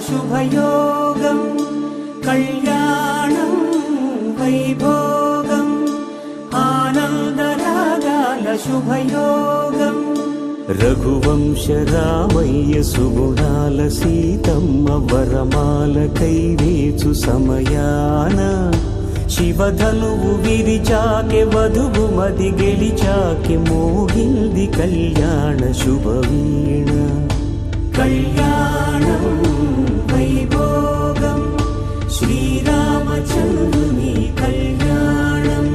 శుభయోగం కళ్యాణం వైభోగం ఆనందరాగాల శుభయోగం రఘువంశ రామయ్య సుగుణాల సీతమ్మ వరమాల కైవేచు సమయాన శివధనువు విరిచాకె వధువు మది గెలిచాకె మోగింది కళ్యాణ శుభవీణ కళ్యాణం వైభోగం శ్రీరామచంద్రుని కళ్యాణం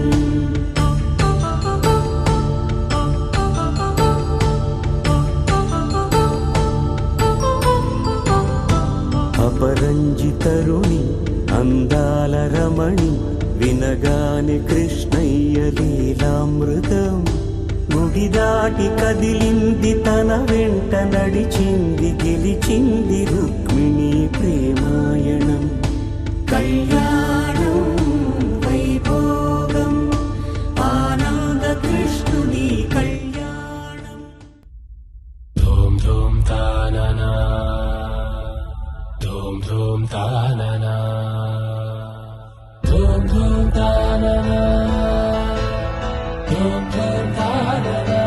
అపరంజితరుణి అందాల రమణి వినగానే కృష్ణయ్య లీలామృతం గుడి దాటి కదిలింది తన వెంట నడిచింది గెలిచింది రుక్మిణి ప్రేమాయణం కళ్యాణం వైభోగం ఆనంద కృష్ణుని కళ్యాణం ధూమ్ ధూమ్ తాననా ధూమ్ ధూమ్ తాననా ధూమ్ ధూమ్ తాననా ధూమ్ ధూమ్ తాననా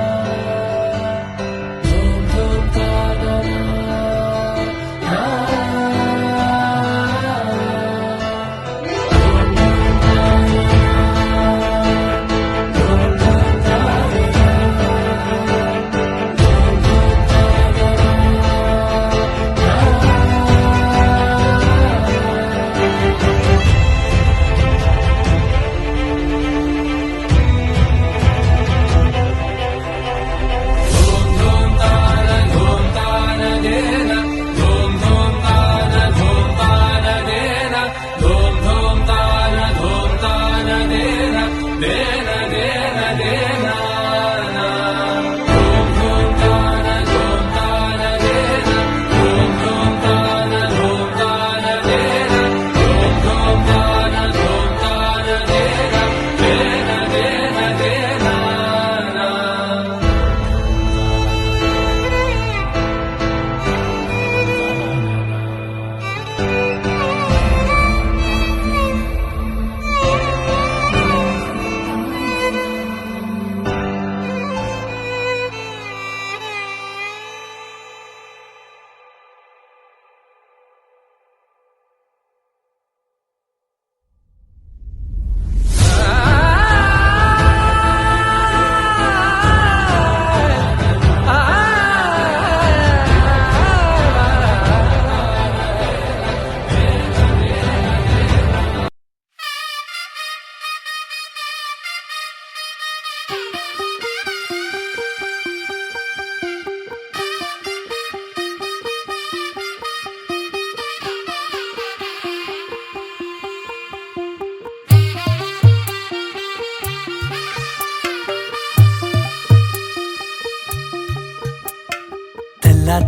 ధూమ్ ధూమ్ తాననా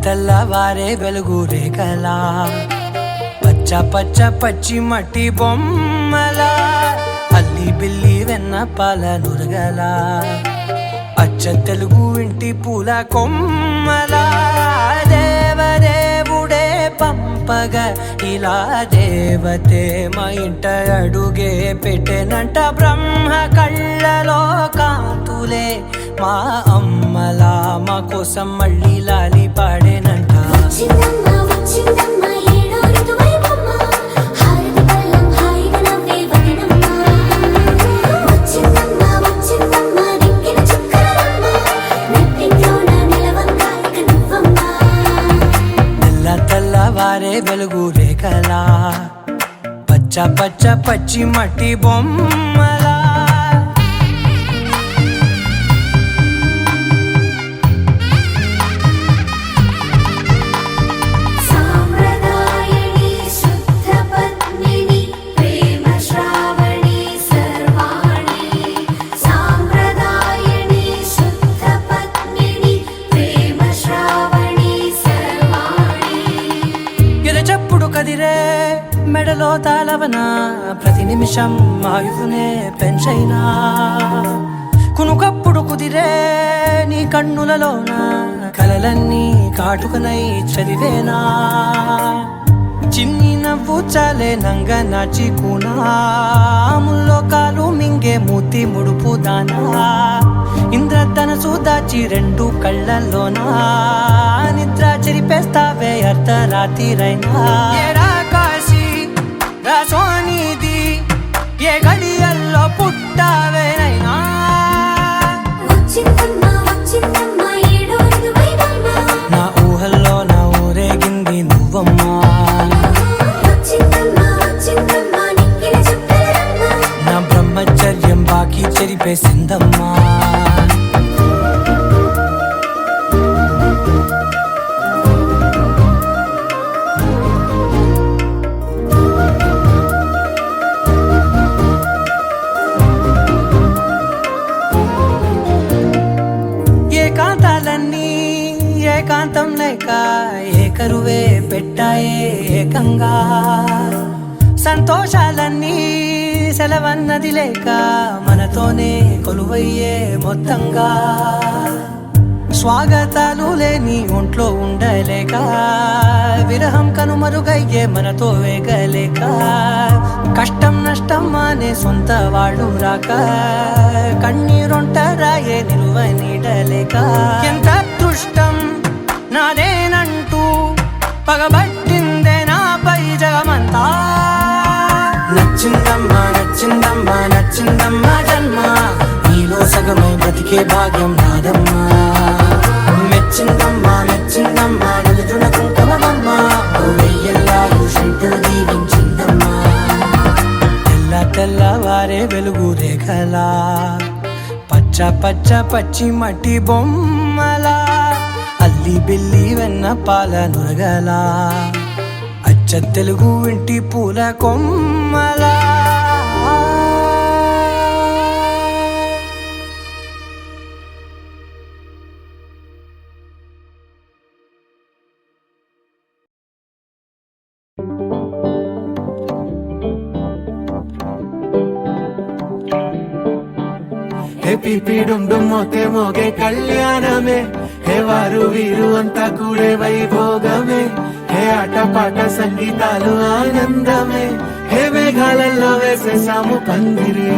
తెల్లవారే వెలుగు రేఖలా పచ్చ పచ్చ పచ్చి మట్టి బొమ్మలా అల్లి బిల్లి వెన్న పాల నురగలా అచ్చ తెలుగు ఇంటి పూల కొమ్మలా దేవదేవుడే పంపగ ఇలా దేవతే మా ఇంట అడుగే పెట్టెనంట బ్రహ్మ కళ్ళలో కాంతులే మా అమ్మలా మా కోసం మళ్ళీ లాలి పాడేనంట తెల్లవారే వెలుగు రేఖలా పచ్చ పచ్చ పచ్చి మట్టి బొమ్మలా మెడలో తాళవన ప్రతి నిమిషం ఆయుధునే పెంచైనా కునుకప్పుడు కుదిరే నీ కన్నులలోన కలలన్నీ కాటుకనై చదివేనా కూర్చలే నంగ నాచి కూనాముల్లో కాలు మింగే మూతి ముడుపు దానా ఇంద్రధనసు దాచి రెండు కళ్ళల్లోనా నిద్ర చెరిపేస్తావే అర్ధరాత్రిరైనా ఏరా కాశీ రా సోనిది ఏ గడియల్లో పుట్టావేనైనా నా ఊహల్లో నా ఊరేగింది నువ్వమ్మా నా బ్రహ్మచర్యం బాకీ చెరిపేసిందమ్మా ఏకాంతాలన్నీ ఏకాంతం లేక ఏకరువే పెట్టాయే ఏకంగా సంతోషాలన్నీ సెలవన్నది లేక మనతోనే కొలువయ్యే మొత్తంగా స్వాగతాలు లేని ఒంట్లో ఉండలేక విరహం కనుమరుగయ్యే మనతో వేగలేక కష్టం నష్టం అనే సొంత వాళ్ళు రాక కన్నీరొంటరాయే నిలువ నీడలేక ఎంత అదృష్టం నాదేనంటూ పగబట్టిందే నాపై జగమంతా నచ్చిందమ్మా నచ్చిందమ్మా నచ్చిందమ్మా జన్మ నీలో సగమై బ్రతికే భాగ్యం నాదమ్మా మెచ్చిందమ్మా మెచ్చిందమ్మా నిలుచున కుంకుమమ్మా వెయ్యల్లాలు శంకరు దీవించిందమ్మా తెల్ల తెల్లవారే వెలుగు రేఖలా పచ్చ పచ్చ పచ్చి మట్టి బొమ్మలా అల్లి బిల్లి వెన్న పాల నురగలా అచ్చ తెలుగు ఇంటి పూల కొమ్మలా పిపిడుండు మోతే మోగే కళ్యాణమే హే వారు వీరు అంతా కూడే వైభోగమే హే ఆటపాట సంగీతాలు ఆనందమే హే మేఘాలలో వేసేసాము పందిరి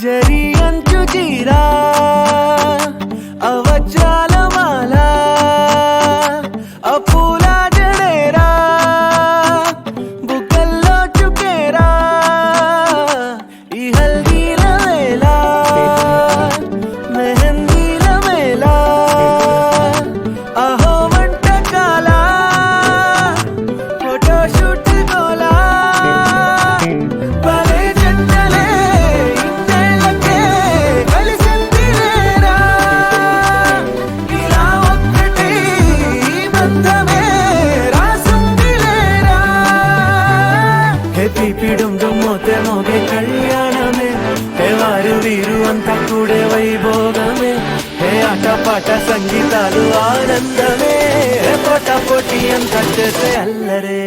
జరి అంచు జీరా అవజ్రాల మాల అపూల జడేరా బుగ్గల్లో చుకేరా ఈ హల్దీల వేళ మెహందీల మేళ అహో వంటకాల ఫోటోషూట్ గోలా భలే జంటలే ఇన్నేళ్ళకే కలిసిందిలేరా ఇలా ఒక్కటి బంధమే రాసుందిలేరా హే పీపిడుం మోతే మోగే కళ్యాణమే హే వారు వీరు అంతా కూడే వైభోగమే హే ఆటపాట సంగీతాలు ఆనందమే హే పోటా పోటీ అంతా చేసే అల్లరే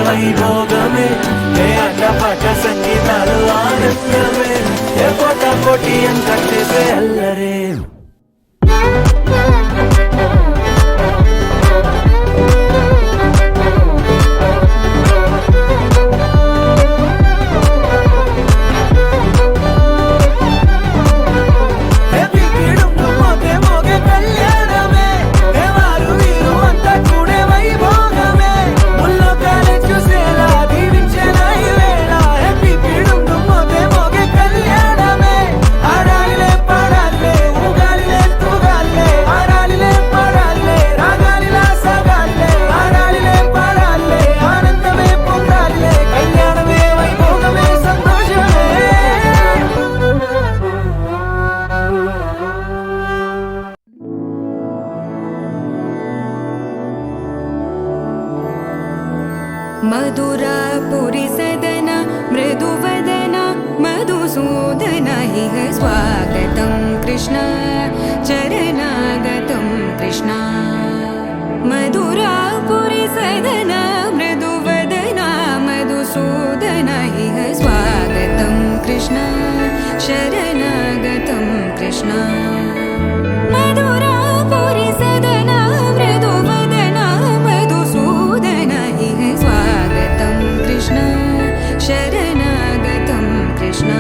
వైభోగమే హే ఆటపాట సంగీతాలు ఆనందమే హే పోటా పోటీ అంతా చేసే అల్లరే हि है स्वागतं कृष्ण चरणागतं कृष्ण मधुरापुरि सदना मृदुवदना मधुसूदन हि है स्वागतं कृष्ण शरणागतं कृष्ण मधुरापुरि सदना मृदुवदना मधुसूदन हि है स्वागतं कृष्ण शरणागतं कृष्ण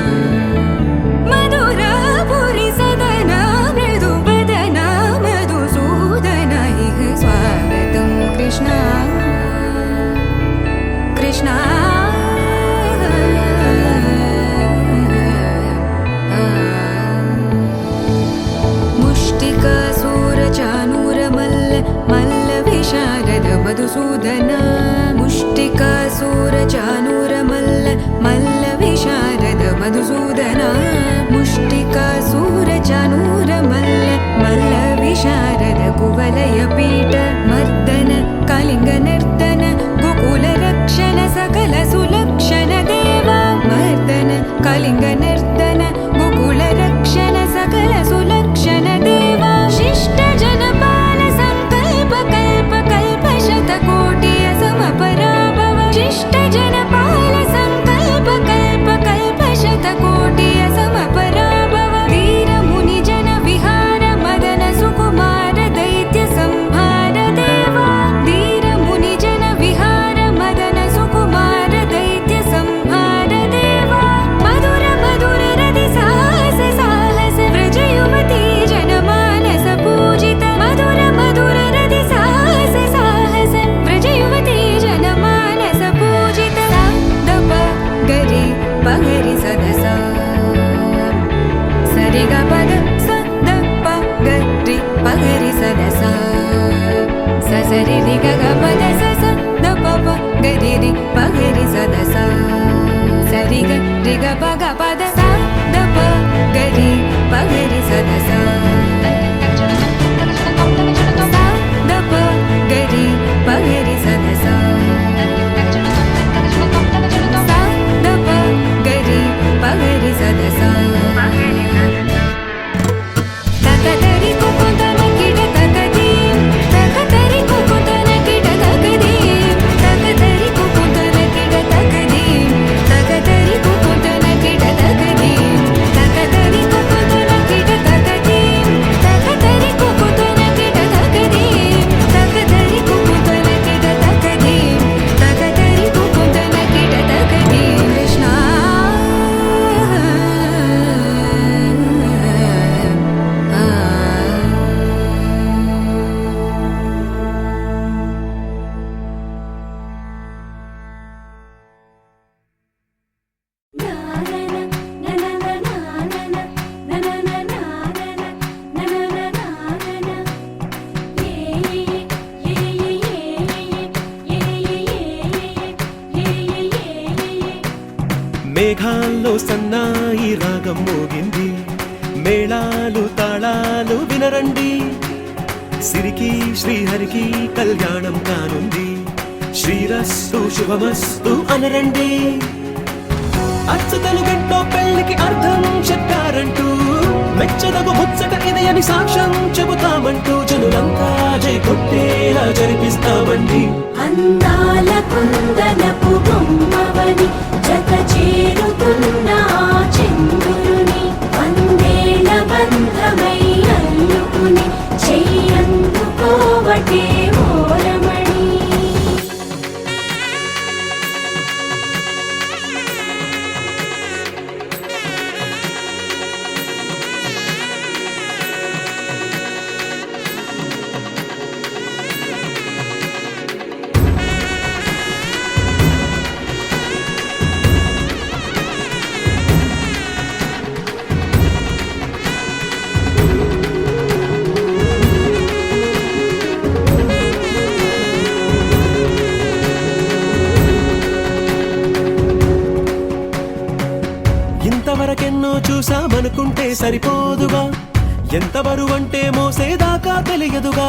मधुरापुरि सदना मृदुवदना मधुसूदन हि है स्वागतं कृष्ण कृष्ण मुष्टिकासूरचानूरमल्ल मल्लविशारद मधुसूदन मुष्टिकासूरचानूरमल्ल मल्लविशारद मधुसूदन मुष्टिकासूरचानूरमल्ल मल्लविशारद कुवलयपीठ मर्दन कलिङ्गनर्दन गोकुलरक्षण सकल सुलक्षण देवा मर्दन कलिङ्गनर्दन गोकुलरक्षण सकल सुलक्षण देवा शिष्ट जनपाल संकल्प कल्प कल्प शतकोटि असमपराभव शिष्ट जनपाल संकल्प कल्प कल्प शतकोटि असमपराभव वीर मुनि जन विहार मदन सुकुमार दैत्य संहार देवा वीर मुनि जन विहार मदन सुकुमार दैत्य संहार देवा मधुर मधुर रति साहस साहस व्रज युवती जनमानस पूजित मधुर मधुर रति साहस साहस व्रज युवती जनमानस पूजित सा दप गरि पगरि सदस सरि ग पद स द प गरि पगरि सदस स सरि रि ग ग पद स स द प प गरि रि पगरि सदस सरि ग रि ग प ग पद स द प गरि पगरि सदस सा द प गरि पगरि सदस सा द प गरि पगरि सदस तकतरि कुकुतन किड तकदीं तकतरि कुकुतन किड तकदीं तकतरि कुकुतन किड तकदीं तकतरि कुकुतन किड तकदीं तकतरि कुकुतन किड तकदीं तकतरि कुकुतन किड तकदीं तकतरि कुकुतन किड तकदीं तकतरि कुकुतन किड तकदीं कृष्ण మేఘాల్లో సన్నాయి రాగం మోగింది మేళాలు తాళాలు వినరండి సిరికి శ్రీహరికి కళ్యాణం కానుంది శ్రీరస్తు శుభమస్తు అనరండి అచ్చతలు గంటో పెళ్లికి అర్థం చెప్పారంటూ మెచ్చదగు ముచ్చట ఇది అని సాక్ష్యం చెబుతామంటూ జనులంతా జై కొట్టేలా జరిపిస్తామండి అందాల కుందనపు బొమ్మవని జత చేరుతున్న ఆ చంద్రుని వందేల బంధమై అల్లుకుని చెయ్యందుకోవటే ఓరమణి ఇంతవరకెన్నో చూసామనుకుంటే సరిపోదుగా ఎంత బరువంటే మోసేదాకా తెలియదుగా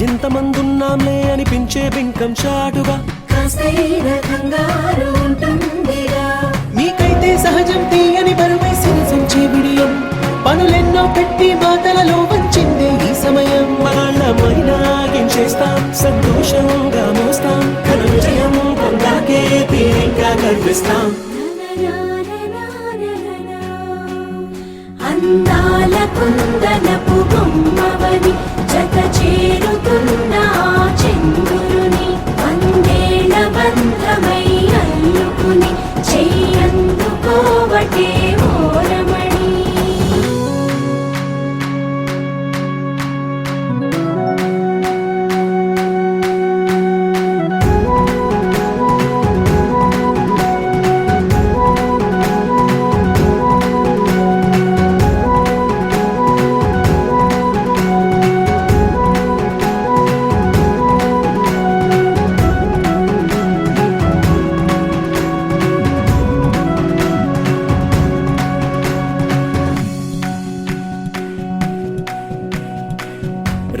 ఇంతమందున్నాంలే అనిపించే బింకం చాటుగా కాస్తైన కంగారు ఉంటుందిగా నీకైతే సహజం తీయని బరువై సిరసం పెట్టి మాటలలో వచ్చిందే ఈ సమయం మగాళ్ళమైనా చేస్తాం సంతోషంగా మోస్తాం ఘన విజయం పొందాకే తీరిగ్గా గర్విస్తాం అందాల కుందనపు బొమ్మవని జత చేరుతున్న ఆ చంద్రుని వందేళ్ల బంధమై అల్లుకుని చెయ్యందుకోవటే ఓరమణి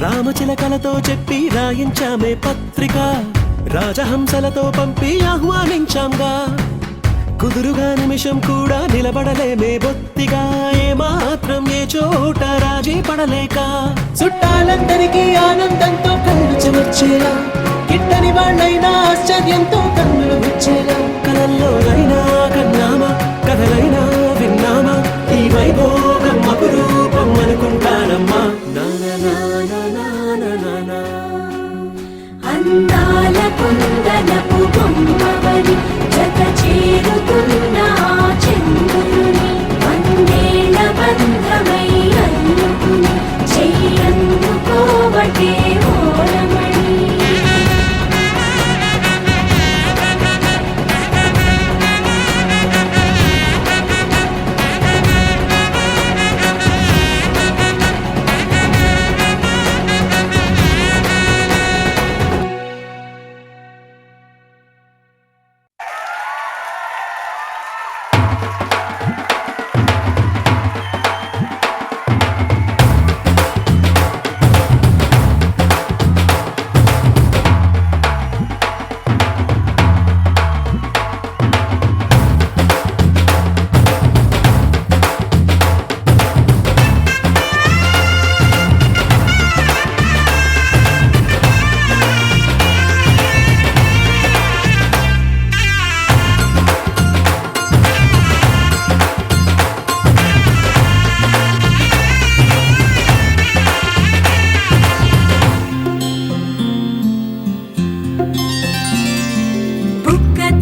రామచిలకలతో చెప్పి రాయించామే పత్రిక రాజహంసలతో పంపి ఆహ్వానించాంగా కుదురుగా నిమిషం కూడా నిలబడలేమే బొత్తిగా ఏ మాత్రం ఏ చోట రాజీ పడలేక చుట్టాలందరికీ ఆనందంతో కళ్ళు చెమర్చేలా కిట్టని వాళ్ళైనా ఆశ్చర్యంతో కన్నులు వచ్చేలా కలల్లోనైనా కన్నామా కథలైనా విన్నామా ఈ వైభోగం అపురూపం అనుకుంటానమ్మా అందాల కుందనపు బొమ్మవని జత చేరుతున్న ఆ చంద్రుని వందేళ్ల బంధమై అల్లుకుని చెయ్యందుకోవటే ఓరమణి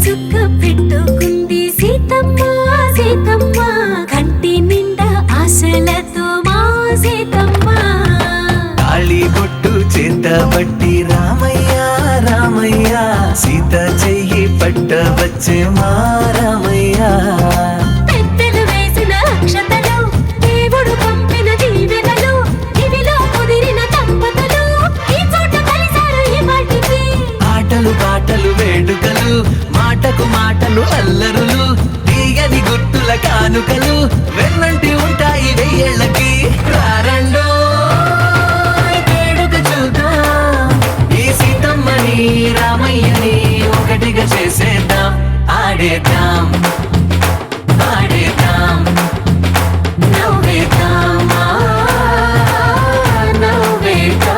చుక్క పెట్టుకుంది సీతమ్మ సీతమ్మ కంటి నిండా ఆశలతో మా సీతమ్మ తాళి బొట్టు చేత పట్టి రామయ్య రామయ్య సీత చెయ్యి పట్ట వచ్చే మా రామయ్య పెద్దలు వేసిన అక్షతలు దేవుడు పంపిన దీవెనలు ఇవిలో కుదిరిన దంపతులు ఈ చోట కలిసారు ఈ వాటికి ఆటలు పాటలు వేడుకలు మాటకు మాటలు అల్లరులు తీయని గుర్తుల కానుకలు వెన్నంటి ఉంటాయి వెయ్యేళ్ళకి రారండో వేడుక చూద్దాం ఈ సీతమ్మని రామయ్యని ఒకటిగా చేసేద్దాం ఆడేద్దాం ఆడేద్దాం నవ్వేద్దాం నవ్వేద్దాం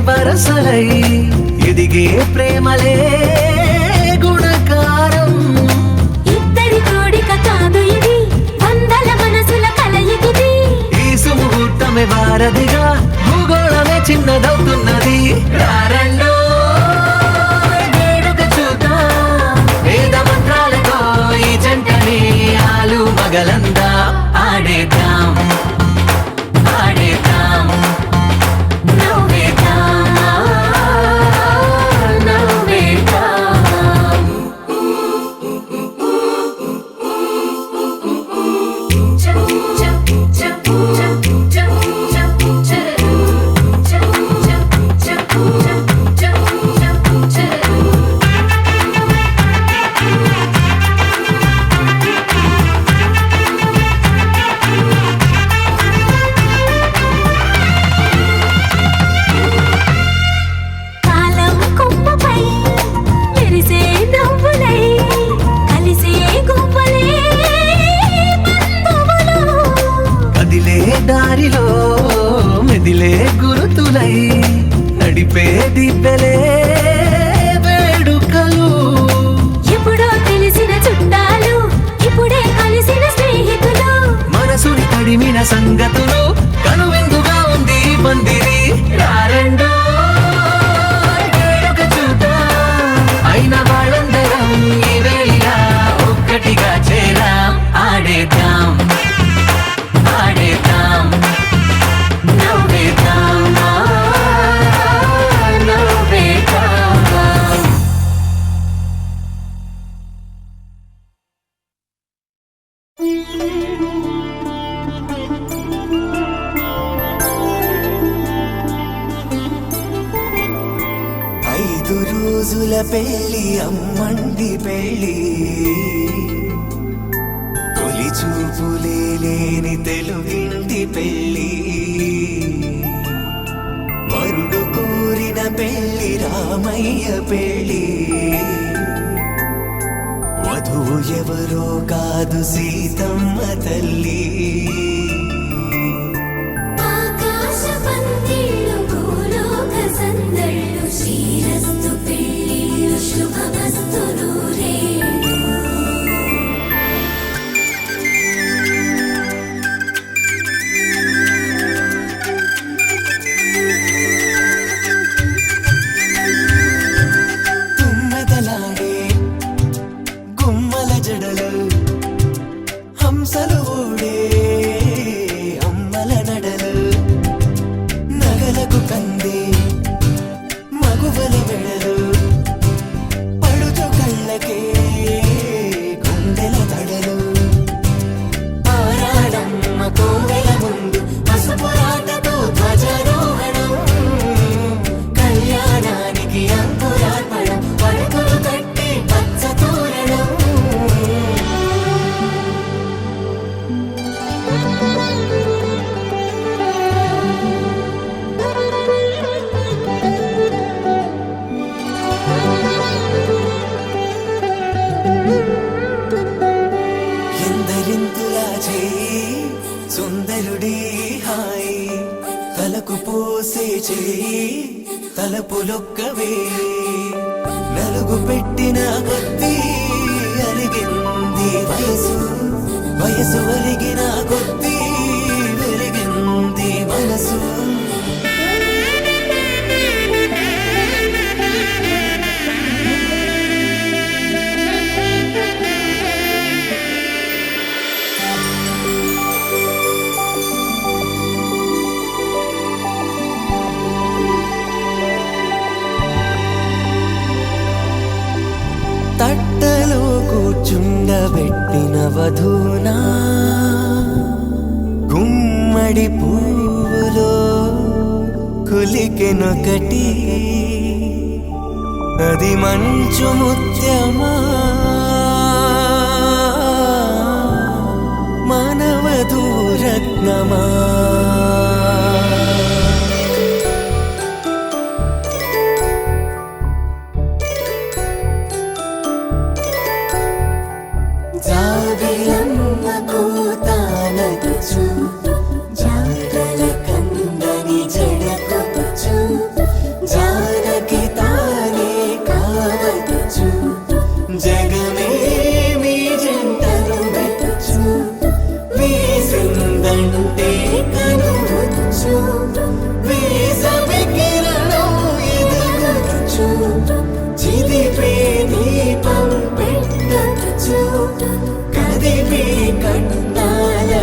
వరసలై ఎదిగే ప్రేమలే గుణకారం ఇద్దరి కోడిక కాదు ఇది వందల మనసుల కలయికిది ఈ సుముహూర్తమే వారధిగా భూగోళమే చిన్నదవుతున్నది రారండో వేడుక చూద్దాం వేద మంత్రాలతో ఈ జంటని ఆలు మగలందా ఆడేద్దాం సంగతులు కనువిందుగా ఉంది ఈ పందిరి రారెండో వేడుక చూద్దాం అయిన వాళ్ళందరం ఈ వేళ ఒక్కటిగా చేరాం ఆడేద్దాం ఆడేద్దాం నవ్వేద్దాం నవ్వేద్దాం ఐదు రోజుల పెళ్లి అమ్మండి పెళ్లి తొలి చూపులే లేని తెలుగింటి పెళ్లి వరుడు కోరిన పెళ్లి రామయ్య పెళ్లి వధువు ఎవరో కాదు సీతమ్మ తల్లి ఆకాశ పందిళ్ళు భూలోక సందళ్ళు శ్రీరస్తు పెళ్ళిళ్ళు శుభమస్తు నూరేళ్ళు తుమ్మెదలాడే గుమ్మల జడలు హంసలు ఊడే అమ్మల నడలు నగలకు కంది మగువల మెడలు పడుచు కళ్ళకే గుండెల తడలు ఆరాడమ్మ కోవెల ముందు పసుపు రాటతో ధ్వజారోహణం కళ్యాణానికి అంకురార్పణం పలుకులు కట్టి పచ్చ తోరణం ఎందరింతులా చేయి సుందరుడి హాయి తలకు పోసే చేయి తలపులొక్కవే నలుగు పెట్టిన కొద్దీ అలిగింది వయసు వయసు ఒలిగిన కొద్దీ వెలిగింది మనసు తట్టలో కూర్చుండబెట్టిన వధూనా గుమ్మడి పువ్వులో కులికెనొకటి అది మంచు ముత్యమా మానవధూరత్నమా జాబిలమ్మ కోతానగుచు జాడల కందని జడకొచ్చు జానకి తానే కావచ్చుచు జగమే మీ జంటను వెతుచు వీసిందంటే కనువచ్చు వీసమి కిరణం ఎదుగుచ్చు చిదిపే దీపం పెట్టచ్చు కదిపే కన్నాలడగచ్చు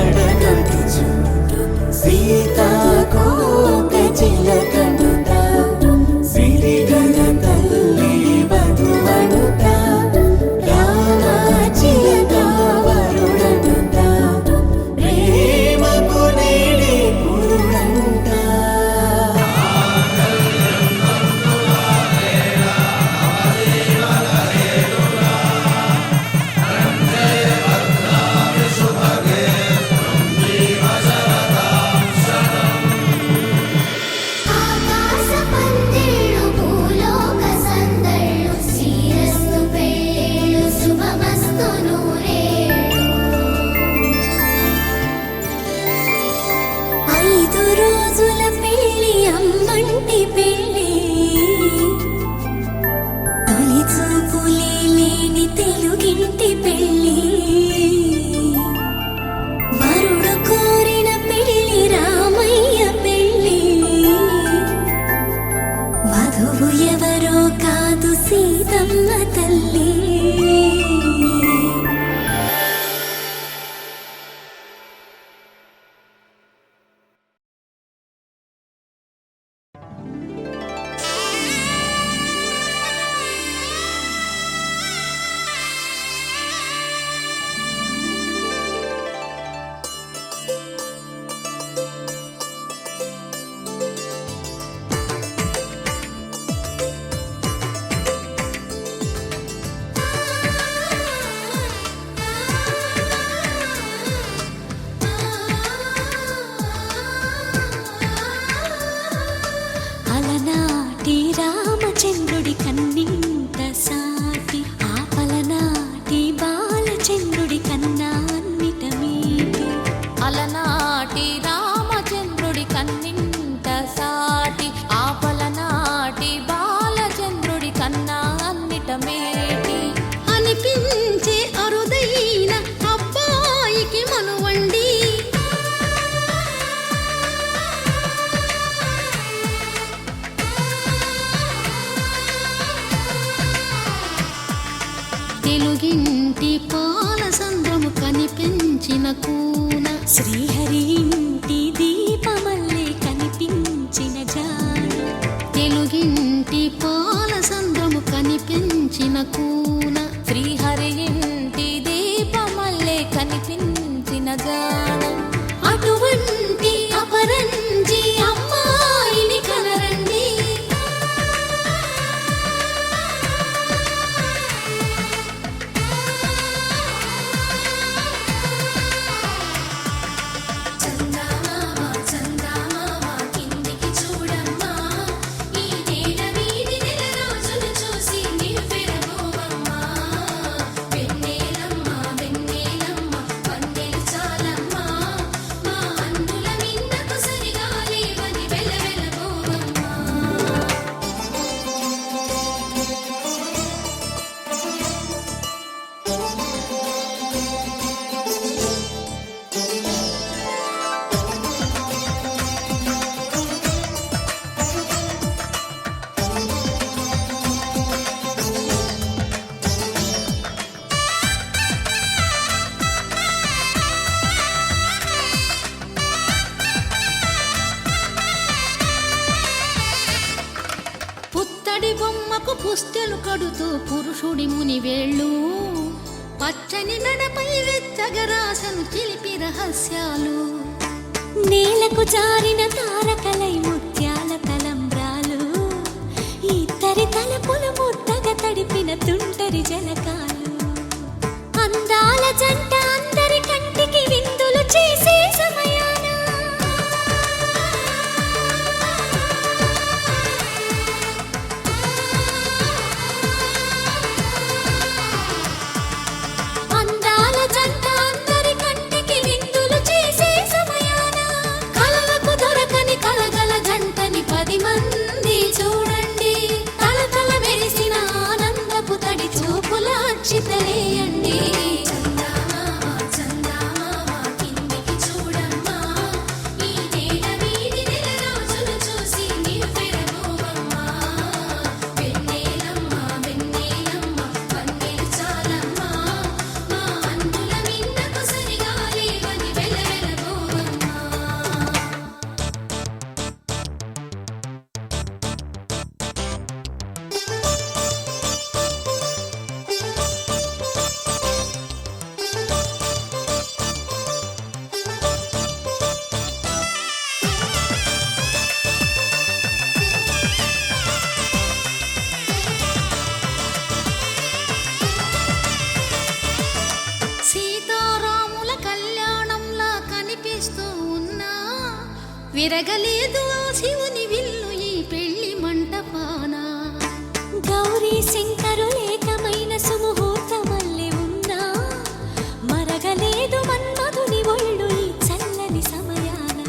తల్లి. అలనాటి రామచంద్రుడి కన్నింత సాటి ఆపలనాటి బాలచంద్రుడి కన్నా అన్నిట మీటి. అలనాటి రామచంద్రుడి కన్నింత సాటి ఆపలనాటి బాలచంద్రుడి కన్నా అన్నిట మేటి. అనిపించే అరుదైన అబ్బాయికి మనువండి. తెలుగింటి పాల సంద్రము కనిపించిన కూన శ్రీహరి ఇంటి దీపమల్లే కనిపించిన జాడ. తెలుగింటి పాల సంద్రము కనిపించిన కూన శ్రీహరి ఇంటి దీపమల్లే కనిపించిన జాడ. అటువంటి అపరంజి అమ్మాయిని కనరండి. చందమామ చందమామ కిందికి చూడమ్మా, ఈ నేల వీధి నెల రోజులు చూసి నివ్వెరబోవమ్మా. వెన్నెలమ్మ వెన్నెలమ్మ వందెలు చాలమ్మా, మా అందుల మిన్నకు సరిగా లేవని వెలవెలబోవమ్మా. పుత్తడి బొమ్మకు పుస్తెలు కడుతూ పురుషుడి ముని వేళ్ళు, పచ్చని మెడపై వెచ్చగరాసను చిలిపి రహస్యాలు. నేలకు జారిన తారకలై ముత్యాల తలంబ్రాలు, ఇద్దరి తలపులు ముద్దగా తడిపిన తుంటరి జలకాలు. అందాల జంట అందరి కంటికి విందులు చేసే సమయాన అందాల జంట అందరి కంటికి విందులు చేసే సమయాన కలలకు దొరకని కలగల జంటని 10 మంది చూడండి. తలతల మెరిసిన ఆనందపు తడి చూపుల అక్షితలేయండి. చందమామ చందమామ కిందికి చూడమ్మా, ఈ నేల వీధి నెల రోజులు చూసి నివ్వెరబోవమ్మా. వెన్నెలమ్మ వెన్నెలమ్మ వందెలు చాలమ్మా, మా అందుల మిన్నకు సరిగా లేవని వెలవెలబోవమ్మా. సీతారాముల కళ్యాణంలా కనిపిస్తూ ఉన్నా, విరగలేదు ఆ శివుని విల్లు ఈ పెళ్లి మంటపాన. గౌరీ శంకరులేకమైన సుముహూర్తమల్లె ఉన్నా, మరగలేదు మన్మధుని ఒళ్ళు ఈ చల్లని సమయాన.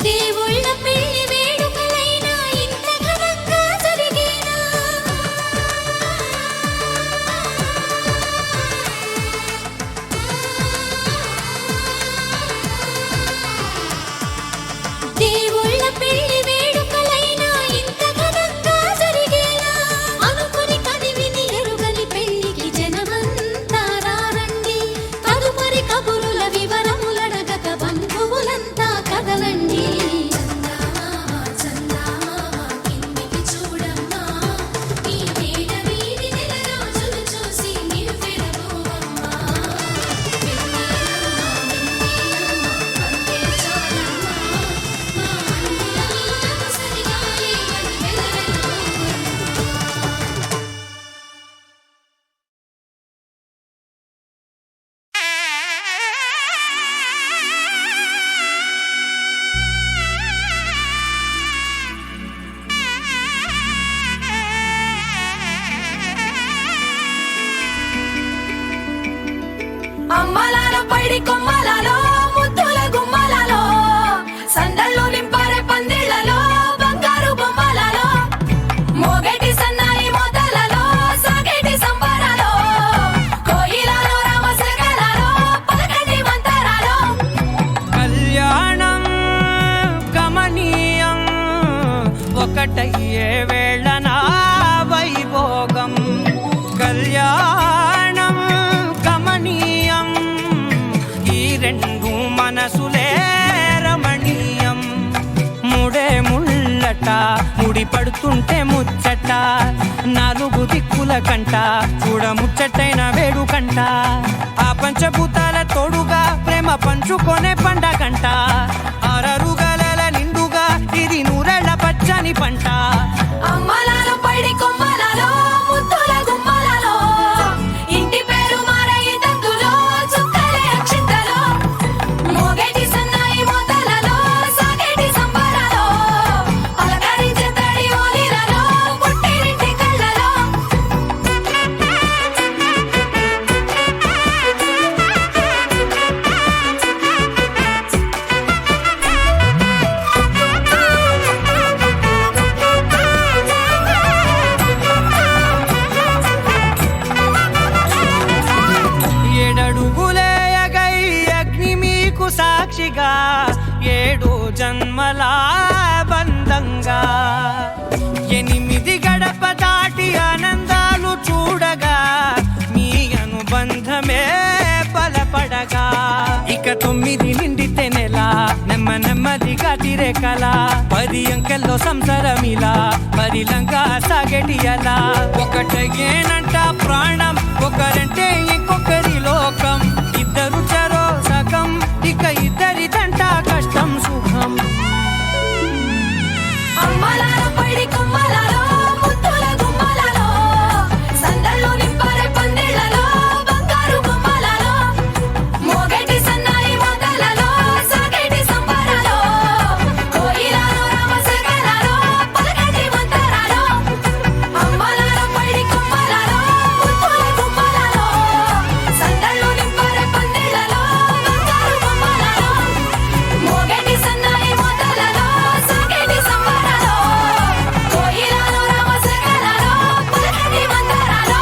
దేవుళ్ళ పెళ్లి వేడుకలైనా ఇంత ఘనంగా జరిగేనా? దేవుళ్ళ పెళ్లి పైడి కొమ్మలలో ముద్దుల గుమ్మలలో సందళ్ళు నింపారే పందిళ్లలో బంగారు బొమ్మలలో మోగేటి సన్నాయి మోతలలో సాగేటి సంబరాలో కోయిలలో రామసగలలో పలకటి మంతరాలో కళ్యాణం గమనీయం ఒకటయ్యే వేళనా వైభోగం కళ్యాణం గమనీయం ఈ రెండు మనసులే రమణీయం ముడే ముళ్ళట ముడి పడుతుంటే ముచ్చట నాలుగు దిక్కుల కంట చూడ ముచ్చటైన వేడుకంట ఆ పంచభూతాల తోడుగా ప్రేమ పంచుకొనే పండగంట ఆరరుగల నిండుగా ఇది నూరెళ్ళ పచ్చని పంట అమ్మలాలో పైడి కొమ్మలలో ముద్దుల గుమ్మలలో ఇంటి పేరు మారయి తందులో చుక్కలే అక్షింతలో మోగేటి సన్నాయి మోతలలో సాగేటి సంబరాలో అలకరించే తడి ఓలిలలో పుట్టినింటి కళ్ళలో ఏడడుగులేయగై అగ్ని మీకు సాక్షిగా ఏడు జన్మల బంధంగా ఎనిమిది గడప దాటి ఆనందాలు చూడగా మీ అనుబంధమే బలపడగా ఇక 9 నిండితే నెల నెమ్మదిగా తిరే కల 10 అంకెల్లో సంసారమిలా పరిలంగా సాగేటి అలా ఒకటేనంట ప్రాణం ఒకరంటే ఇంకొకరి లోకం ఇద్దరు చరో సగం ఇక ఇద్దరిదంట కష్టం సుఖం అమ్మలాలో పైడి కొమ్మలలో ముద్దుల గుమ్మలలో సందళ్ళు నింపారే పందిళ్లలో బంగారు బొమ్మలలో మోగేటి సన్నాయి మోతలలో సాగేటి సంబరాలో కోయిలలో రామసగలలో పలకటి మంతరాలో అమ్మలాలో పైడి కొమ్మలలో ముద్దుల గుమ్మలలో సందళ్ళు నింపారే పందిళ్లలో బంగారు బొమ్మలలో మోగేటి సన్నాయి మోతలలో సాగేటి సంబరాలో కోయిలలో రామసగలలో పలకటి మంతరాలో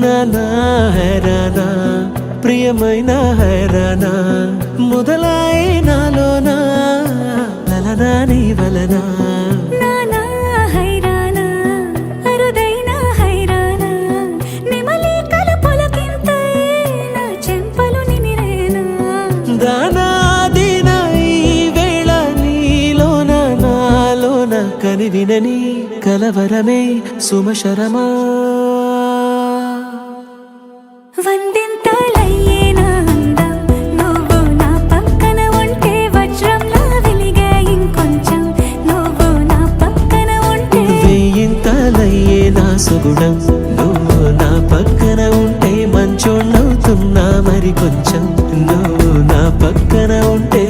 నానా హైరానా ప్రియమైన హైరానా మొదలాయి నాలోనా లలనా నీ వలనా నానా హైరానా అరుదైన హైరానా నెమలి కలుపులకింతై నా చెంపలు నిమిరేనా దానాదిన ఈ వేళ నీలోన నాలోన కనివినని కలవరమే సుమశరమా వందింతలయ్యేనా అందం నువ్వు నా పక్కన ఉంటే వజ్రంలా వెలిగే ఇంకొంచెం నువ్వు నా పక్కన ఉంటే వెయ్యింతలయ్యే నా సుగుణం నువ్వు నా పక్కన ఉంటే మంచోళ్ళవుతున్నా మరి కొంచెం నువ్వు నా పక్కన ఉంటే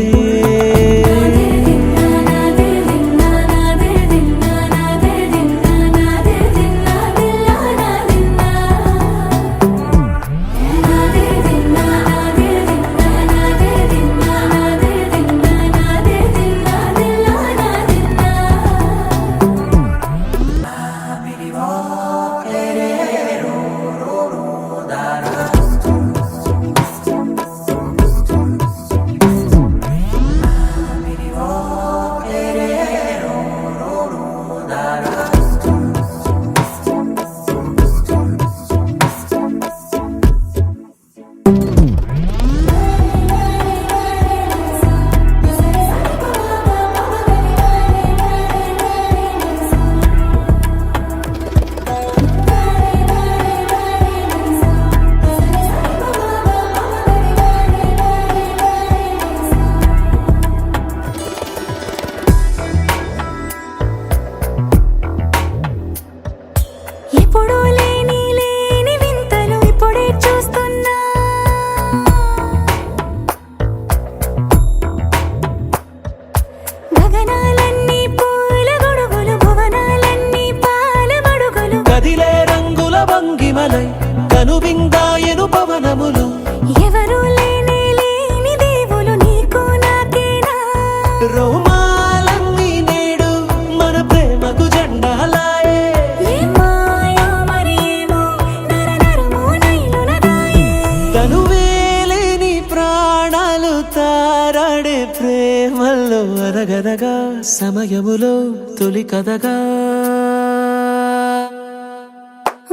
ఆడే ప్రేమల్లో అదగదగా సమయములో తొలి కథగా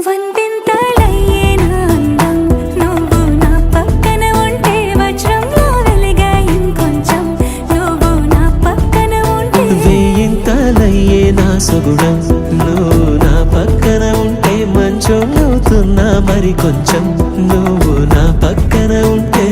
వందింతలయ్యేన అందం నువ్వు నా పక్కన ఉంటే వజ్రంలో వెలిగా ఇంకొంచెం నువ్వు నా పక్కన ఉంటే వేయింతలయ్యే నా సుగుణం నువ్వు నా పక్కన ఉంటే మంచం అవుతున్నా మరి కొంచెం నువ్వు నా పక్కన ఉంటే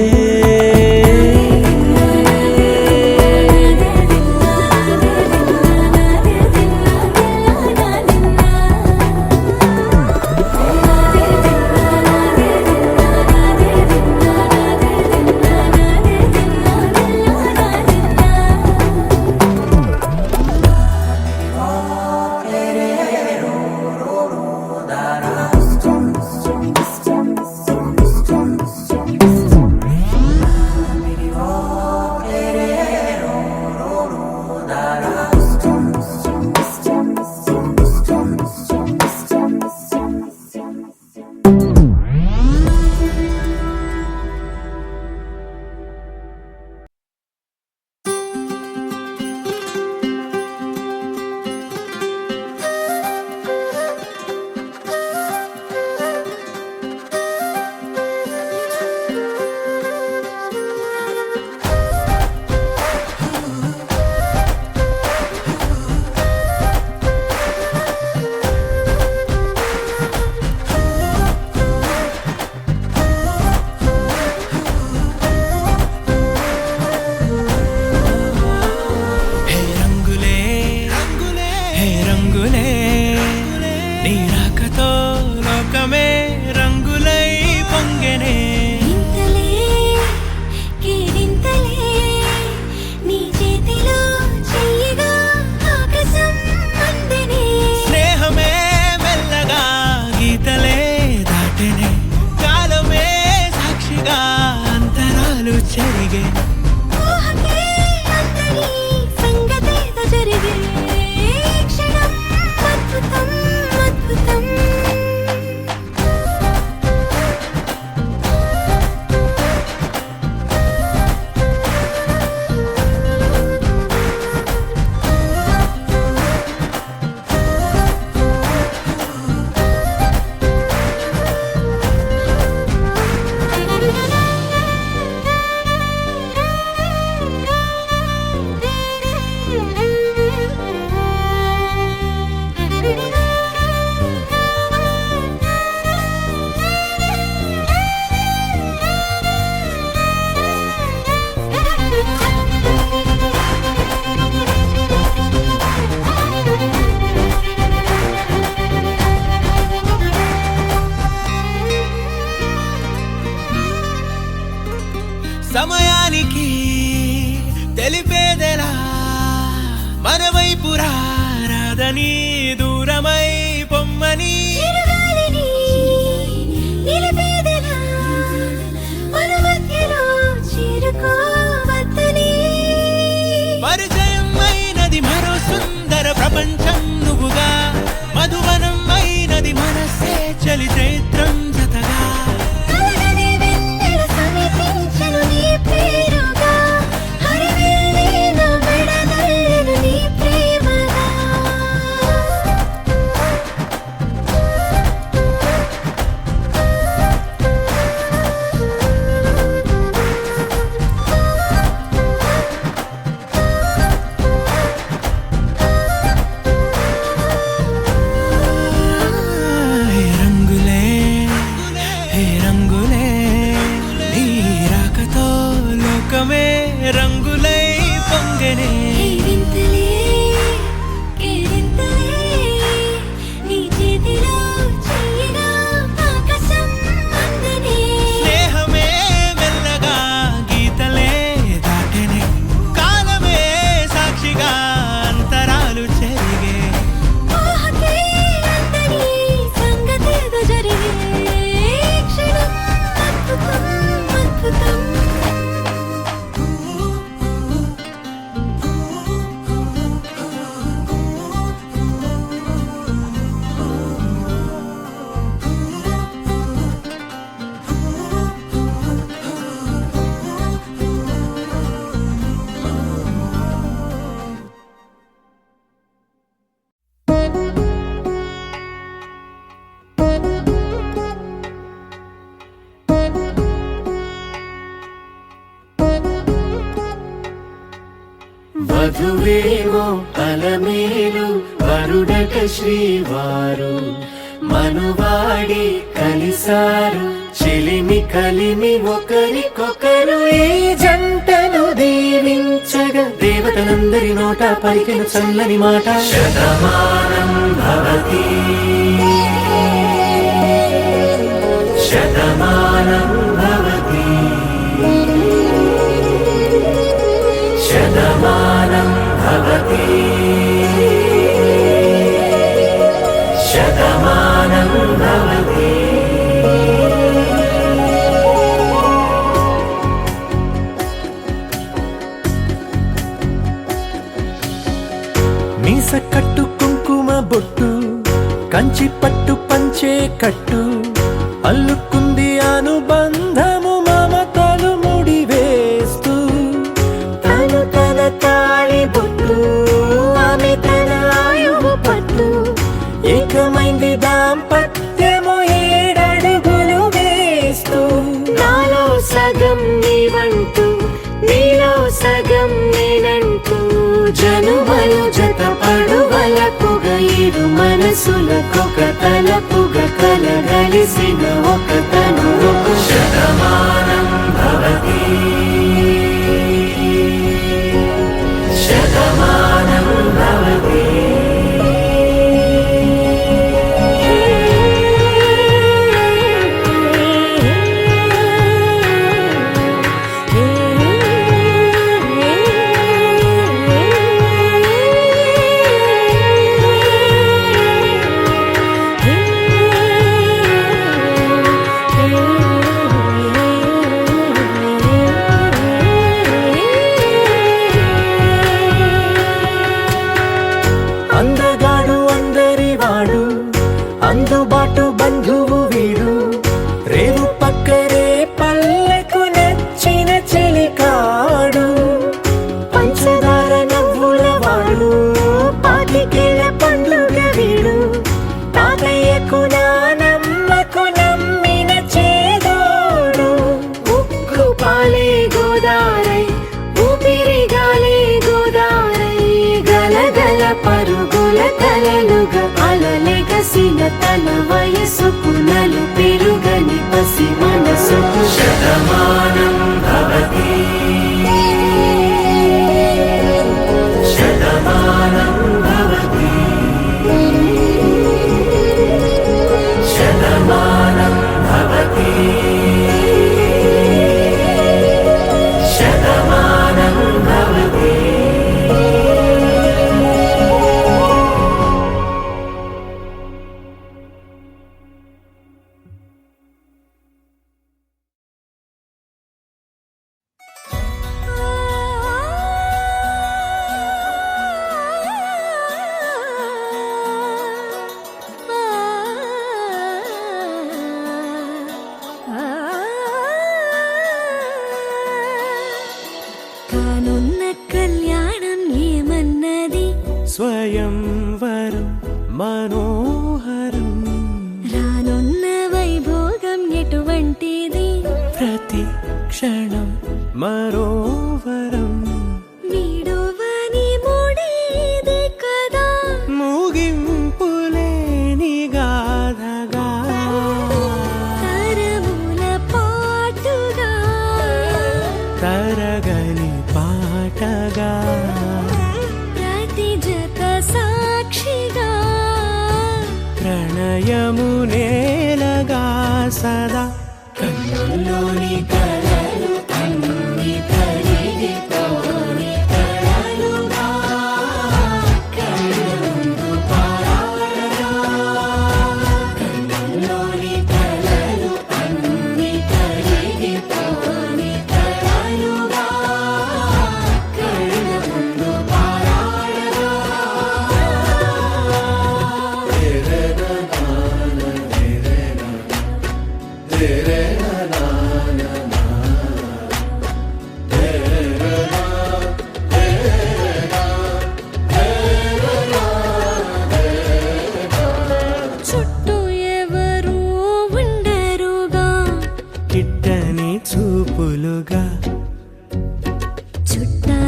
సమయానికి తెలిపేదెలా మన వైపు రాదని దూరమై పొమ్మని పరిచయం అయినది మరో సుందర ప్రపంచం నువ్వుగా మధువనం అయినది మనసే చలి చైత్రం జతగా రంగులై పొంగనే స్నేహమే మెల్లగా గీతలే దాటనే కాలమే సాక్షిగా అంతరాలు చెరిగే వధువేమో అలమేలు వరుడట శ్రీవారు మనువాడి కలిసారు చెలిమి కలిమి ఒకరికొకరు ఈ జంటను దీవించగా దేవతలందరి నోట పలికిన చల్లని మాట శతమానం భవతి శతమానం భవతి శతమానం భవతి శతమానం భవతి. మీస కట్టు కుంకుమ బొట్టు కంచి పట్టు పంచే కట్టు అల్లుకుంది అనుబంధము మమతలు ముడి వేస్తూ తను తన తాళి బొట్టు ఆమె తన ఆయువు పట్టు ఏకమైంది దాంపత్యము 7 అడుగులు వేస్తూ నాలో సగం నీవంటూ నీలో సగం నేనంటూ జనుమలు జత పడువలపుగ 7 మనసులకొక తలపుగ కలగలిసిన ఒక తను ఒక శతమానం భవతి శతమానం భవతి. అందగాడు అందరివాడు అందుబాటు బంధువు వీడు రేవు పక్కరే పల్లెకు నచ్చిన చెలికాడు పంచదార నవ్వుల వాడు పాతికేల పండ్లుగ వీడు తాతయ్యకు నానమ్మకు నమ్మిన చేదోడు ఉక్కు పాలే గోదారై ఊపిరి గాలే గోదారై గలగల పరుగుల కలలుగా అలలెగసిన తన వయసుకు నలు పెరుగని పసి మనసుకు శతమానం భవతి శతమానం భవతి శతమానం భవతి శతమానం భవతి. కానున్న కళ్యాణం ఏమన్నది స్వయంవరం మనోహరం రానున్న వైభోగం ఎటువంటిది ప్రతి క్షణం మరోవరం వీడువని ముడిది కదా ముగింపులేని గాథగా తరముల పాటుగా తరగని పాటగా ప్రతి జత సాక్షిగా ప్రణయము నేలగా సదా కన్నుల్లోని కలలు అన్ని కరిగిపోని కలలుగా కళ్ళముందు పారాడగా కన్నుల్లోని కలలు అన్ని కరిగిపోని కలలుగా కళ్ళముందు పారాడగా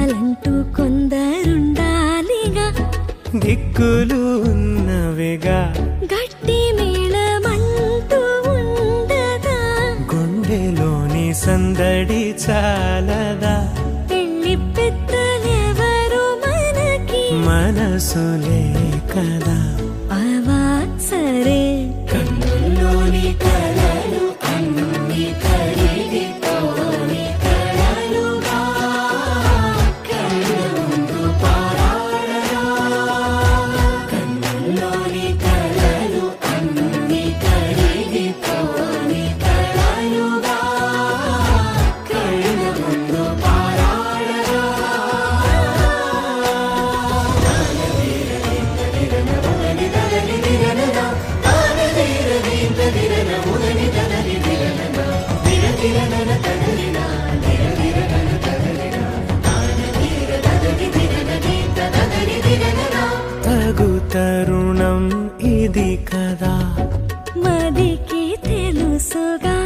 చుట్టాలంటూ కొందరుండాలిగా, దిక్కులు ఉన్నవిగా, గట్టి మేళమంటూ ఉండదా, గుండెలోని సందడి చాలదా, పెళ్లి పెద్దలెవరు మనకి, మనసులే కదా. అవా సరే కన్నుల్లోని కలలు అన్ని కరిగిపోని కలలుగా, కళ్ళ ముందు పారాడరా. కన్నుల్లోని కలలు అన్ని కరిగిపోని కలలుగా, కళ్ళ ముందు పారాడరా. తగు తరుణం ఇది కదా, మదికి తెలుసుగా,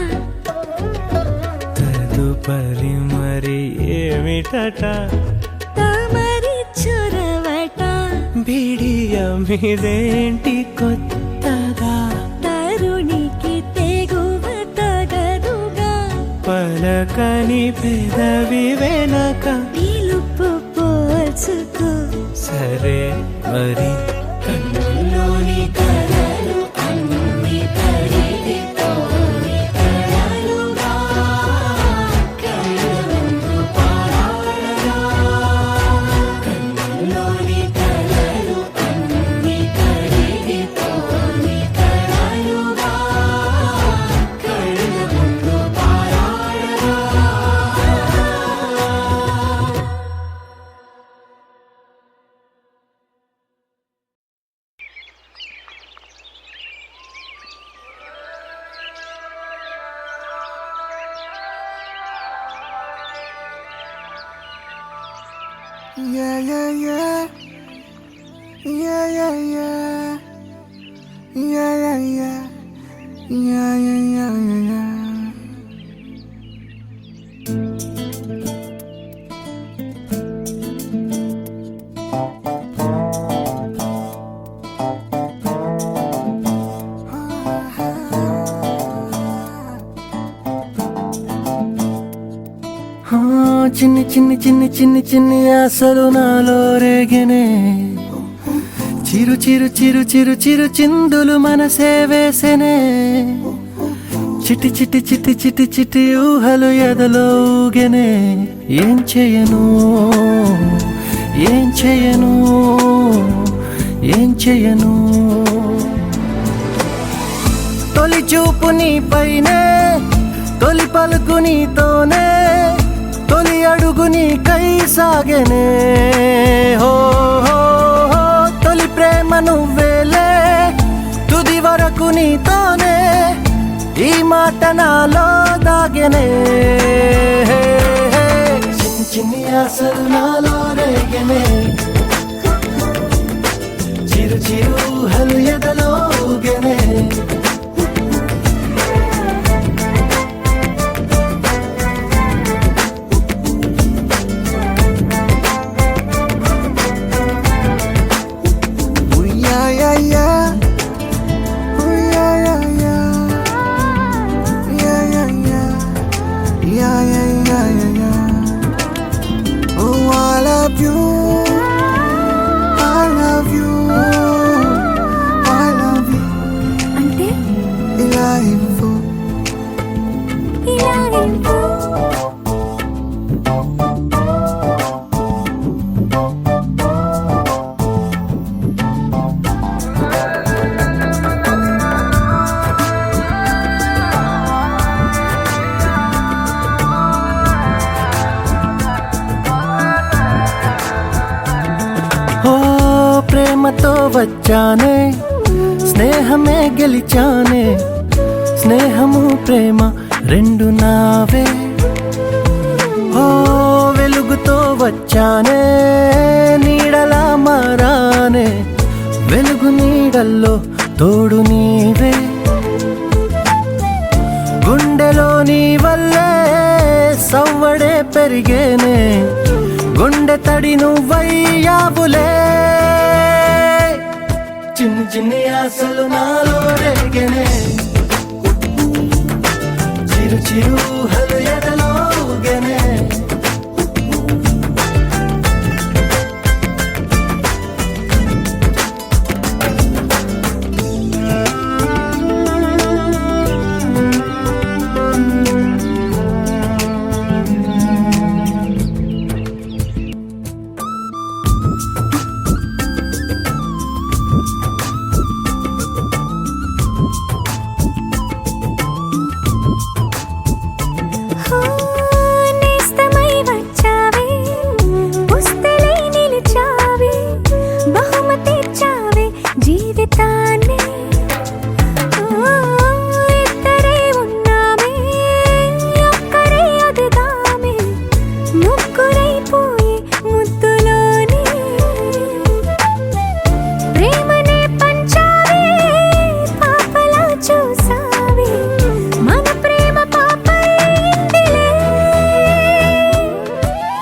తదుపరి మరి ఏమిటట, తమరి చొరవట, బిడియమిదేంటి కొత్తగా, తరుణికి తెగువ తగదుగా, పలకని పెదవి వెనక, పిలుపు పోల్చుకో సరే మరి. కన్నుల్లోని కలలు అన్ని కరిగిపోని కలలుగా, కళ్ళ ముందు పారాడరా. కన్నుల్లోని కలలు అన్ని కరిగిపోని కలలుగా, కళ్ళ ముందు పారాడరా. Yeah, yeah, yeah. Yeah, yeah, yeah. Yeah, yeah, yeah. Yeah, yeah, yeah, yeah, yeah. చిన్ని చిన్ని చిన్ని చిన్ని చిన్ని ఆశలు నాలో రేగినే, చిరు చిరు చిరు చిరు చిరు చిందులు మనసే వేసెనే, చిటి చిటి చిటి చిటి చిటి ఊహలు ఎదలో ఊగెనే. ఏం చేయను ఏం చేయను ఏం చేయను, తొలి చూపు నీ పైనే, తొలి పలుకు నీతోనే, తొలి అడుగు నీకై సాగెనే. హో హో హో, తొలి ప్రేమ నువ్వేలే, తుది వరకు నీతోనే, ఈ మాట నాలో దాగెనే. చిన్ని చిన్ని ఆశలు నాలో రేగెనే, చిరు చిరు ఊహలు ఎదలో ఊగెనే. అంటే ఇలా ఇవ్వు. ఓ ప్రేమతో వచ్చానే, స్నేహమే గెలిచానే, స్నేహము ప్రేమ రెండు నావే. ఓ వెలుగుతో వచ్చానే, నీడలా మారానే, వెలుగు నీడల్లో తోడు నీవే. గుండెలో నీ వల్లే సవ్వడే పెరిగేనే, గుండె గుండె తడి నువ్వయ్యావులే చిన్ని చిన్ని ఆశలు నాలో రేగనే చిరు చిరు హలు ఎదలోగనే నేస్తమై వచ్చావే పుస్తలై నిలిచావే బహుమతి ఇచ్చావే జీవితాన్ని ఇద్దరే ఉన్నామే ఒక్కరే అదుగామే ముగ్గురైపోయి ముద్దులోనే ప్రేమనే పంచావే పాపలా చూసావే మన ప్రేమ పాపైందిలే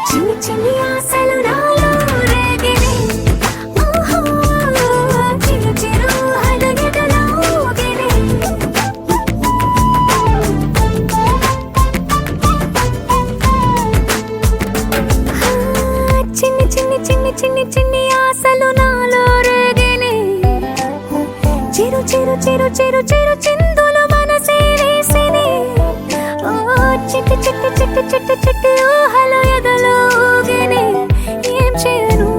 చిన్ని చిన్ని ఆశలు నాలో రేగినే ఓహో చిరు చిరు హలు ఎదలోగినే చిన్ని చిన్ని చిన్ని చిన్ని చిన్ని ఆశలు నాలో రేగినే చిరు చిరు చిరు చిరు చిరు చిందులు మనసే వేసినే ఓ చిట్టి చిట్టి చిట్టి చిట్టి చిట్టి ఊహలు ఎదలోగినే ఏం చేయను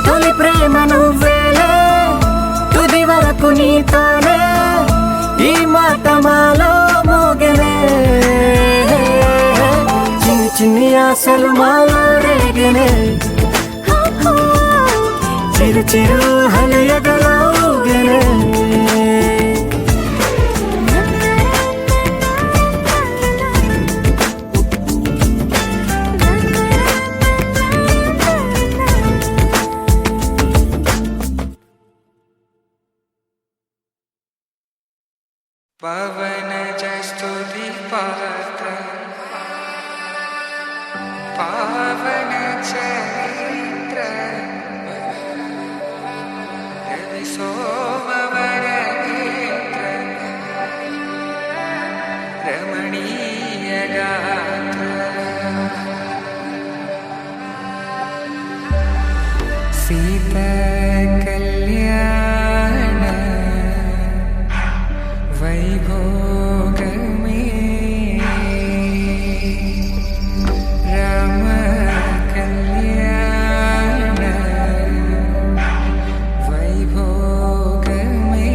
తొలి ప్రేమ నువ్వేలే తుది వరకు నీతోనే ఈ మాట మాలో మోగనే చిన్ని చిన్ని ఆశలు మాలో రేగనే చిరు చిరు హలు ఎదలోగనే పవన జస్తుతి పాత్ర పావన చరిత్ర రవి సోమవర నేత్ర రమణీయ గాత్ర సీత కళ్యాణ వైభోగమే రామ కళ్యాణ వైభోగమే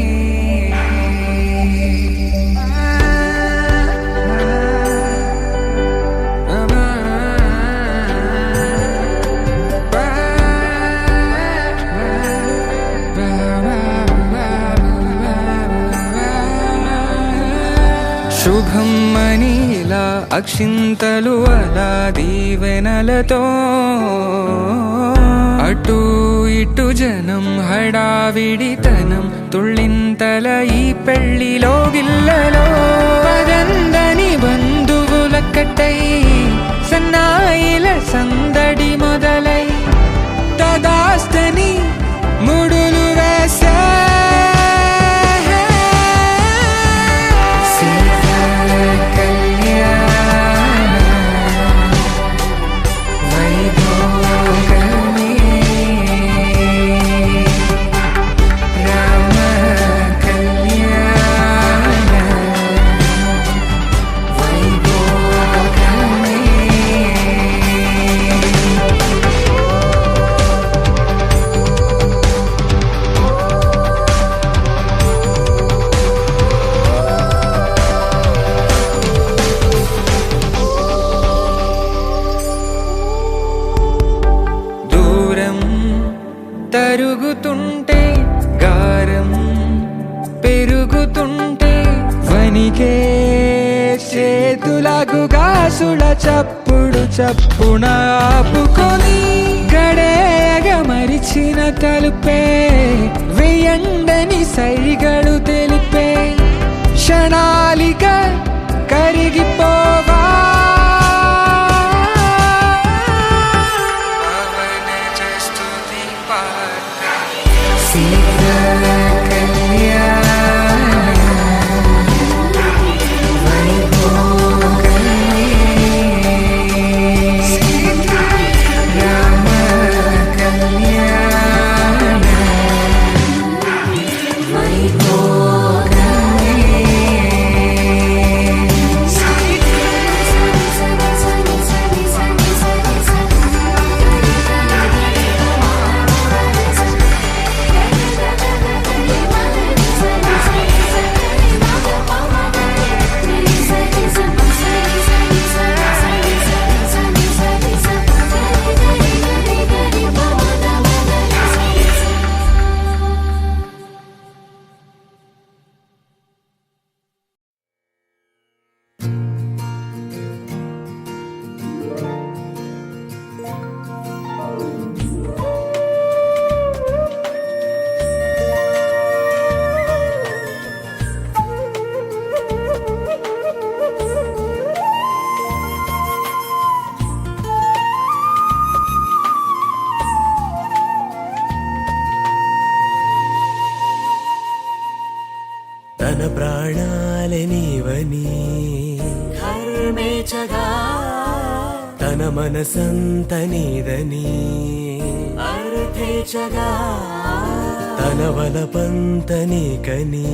శుభం మనీలా అక్షింతలు అలా దీవెనలతో అటు ఇటు జనం హడావిడితనం తుళ్ళింతల ఈ పెళ్లిలో గిల్లలో పదందని బంధువులక్కటై సన్నాయిల సందడి మొదలై తదాస్తని ముడులు వేసా తరుగుతుంటే గారం పెరుగుతుంటే వనికే చేతులకు గాసుల చప్పుడు చప్పున ఆపుకొని గడేగ మరిచిన తలుపే వెయ్యండని సైగడు తెలిపే క్షణాలిక కరిగిపోవా మనసంత నీదని అర్థేచగా తన వలపంత నీకని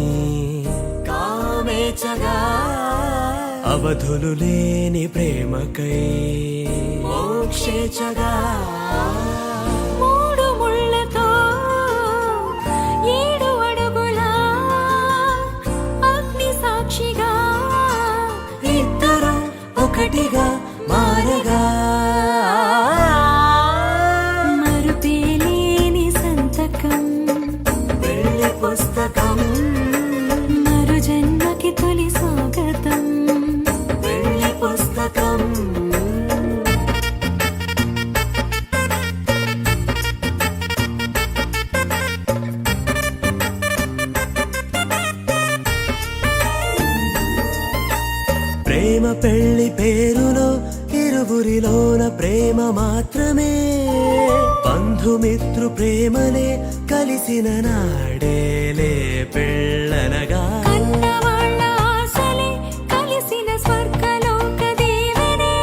కామేచగా అవధులు లేని ప్రేమకై మోక్షేచగా మూడు ముళ్ళతో 7 అడుగుల అగ్ని సాక్షిగా ఇద్దరు ఒకటిగా మారగా మరుపేలేని సంతకం వెళ్ళి పుస్తకం మరు జన్మకి తొలి స్వాగతం వెళ్ళి పుస్తకం ప్రేమ పెళ్లి పేరులో ఇరువురిలోన ప్రేమ మాత్రమే బంధుమిత్రు ప్రేమలే కలిసిన నాడేలే పెళ్ళనగా కన్నవాళ్ళ ఆశలే కలిసిన స్వర్గలోక దీవెనే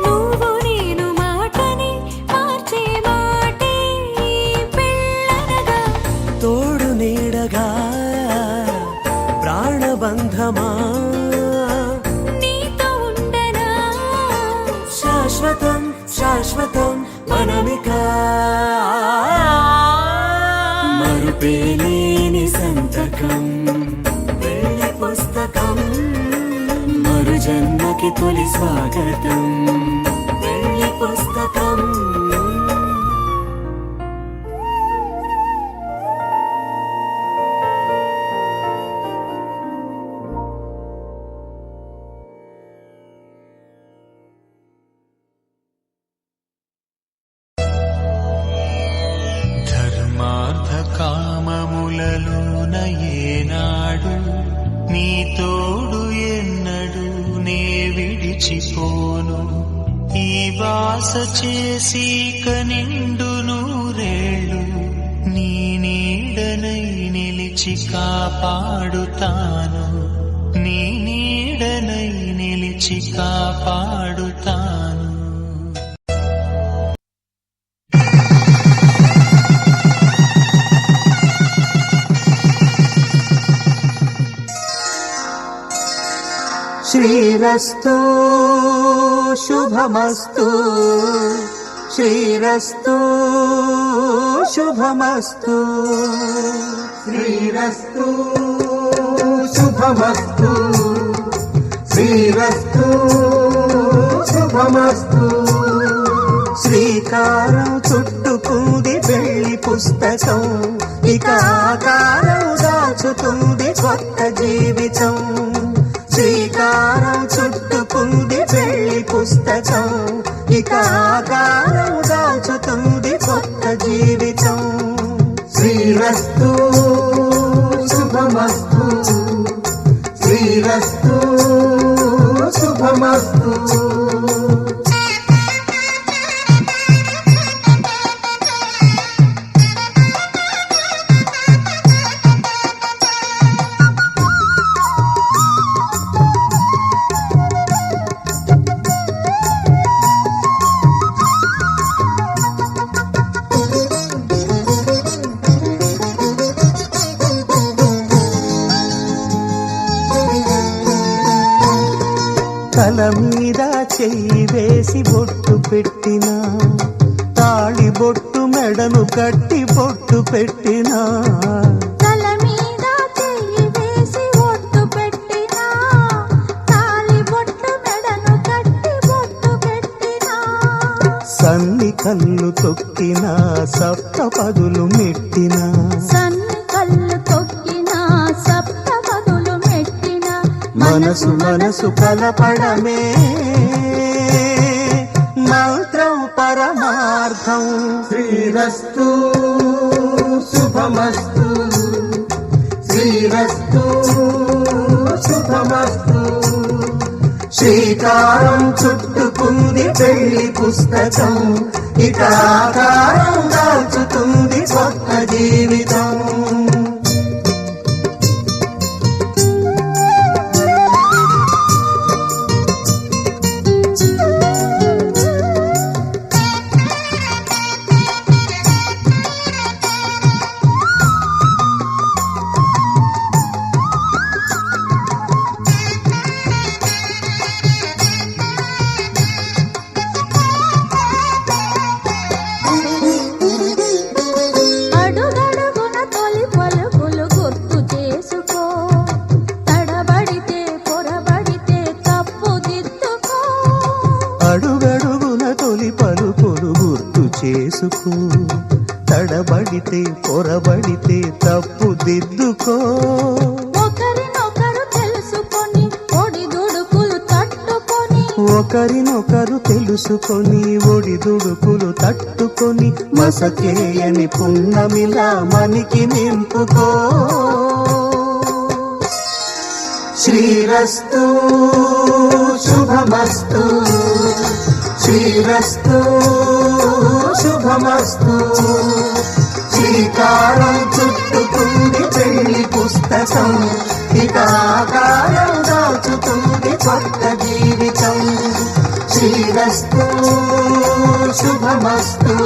నువ్వు నేను మాటని మార్చే మాటే పెళ్ళనగా తోడు నీడగా ప్రాణబంధమా నీతో ఉండనా శాశ్వతం శాశ్వతం మనమిక మరుపేలేని సంతకం వెళ్ళి పుస్తకం మరు జన్మకి తొలి స్వాగతం వెళ్ళి పుస్తకం ధర్మార్థ కామములలోన ఏనాడు నీ తోడు ఎన్నడు నే విడిచిపోను ఈ వాస చేసి కనిండు నూరేళ్ళు నీ నీడనై నిలిచి కాపాడుతాను నీ నీడనై నిలిచి కాపాడుతాను శ్రీరస్తు శుభమస్తు శ్రీరస్తు శుభమస్తు శ్రీరస్తు శుభమస్తు శ్రీరస్తు శుభమస్తు శ్రీకారం చుట్టుకుంది పెళ్లి పుస్తకం ఇక ఆకారం దాచుతుంది కొత్త జీవితం శ్రీకారం చుట్టుకుంది పెళ్లి పుస్తకం ఇక ఆకారం దాచుతుంది కొత్త జీవితం శ్రీరస్తు శుభమస్తు శ్రీరస్తు శుభమస్తు తల మీద చెయ్యి వేసి బొట్టు పెట్టినా తాళి బొట్టు మెడను కట్టి బొట్టు పెట్టినా తల మీద చెయ్యి వేసి ఒట్టు పెట్టినా తాళి బొట్టు మెడను కట్టి బొట్టు పెట్టినా సన్ని కళ్ళు తొక్కినా సప్త పదులు మెట్టినా సన్ని కళ్ళు తొక్కినా సప్త పదులు మెట్టినా మనసు మనసు కలపడమే మంత్రం పరమార్థం శ్రీరస్తు శుభమస్తు శ్రీరస్తు శుభమస్తు శ్రీకారం చుట్టుకుంది పెళ్లి పుస్తకం ఇక ఆకారం దాల్చుతుంది కొత్త జీవితం అడుగడుగున తొలి పలుకులు గుర్తు చేసుకో తడబడితే పొరబడితే తప్పు దిద్దుకో ఒకరినొకరు తెలుసుకొని ఒడిదుడుకులు తట్టుకొని ఒకరినొకరు తెలుసుకొని ఒడిదుడుకులు తట్టుకొని మసకేయని పున్నమిలా మనికి నింపుకో శ్రీరస్తు శుభమస్తు శ్రీరస్తు శుభమస్తు శ్రీకారం చుట్టుకుంది పెళ్లి పుస్తకం ఇక ఆకారం దాచుతుంది కొత్త జీవితం శ్రీరస్తు శుభమస్తు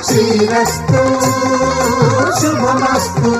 శ్రీరస్తు శుభమస్తు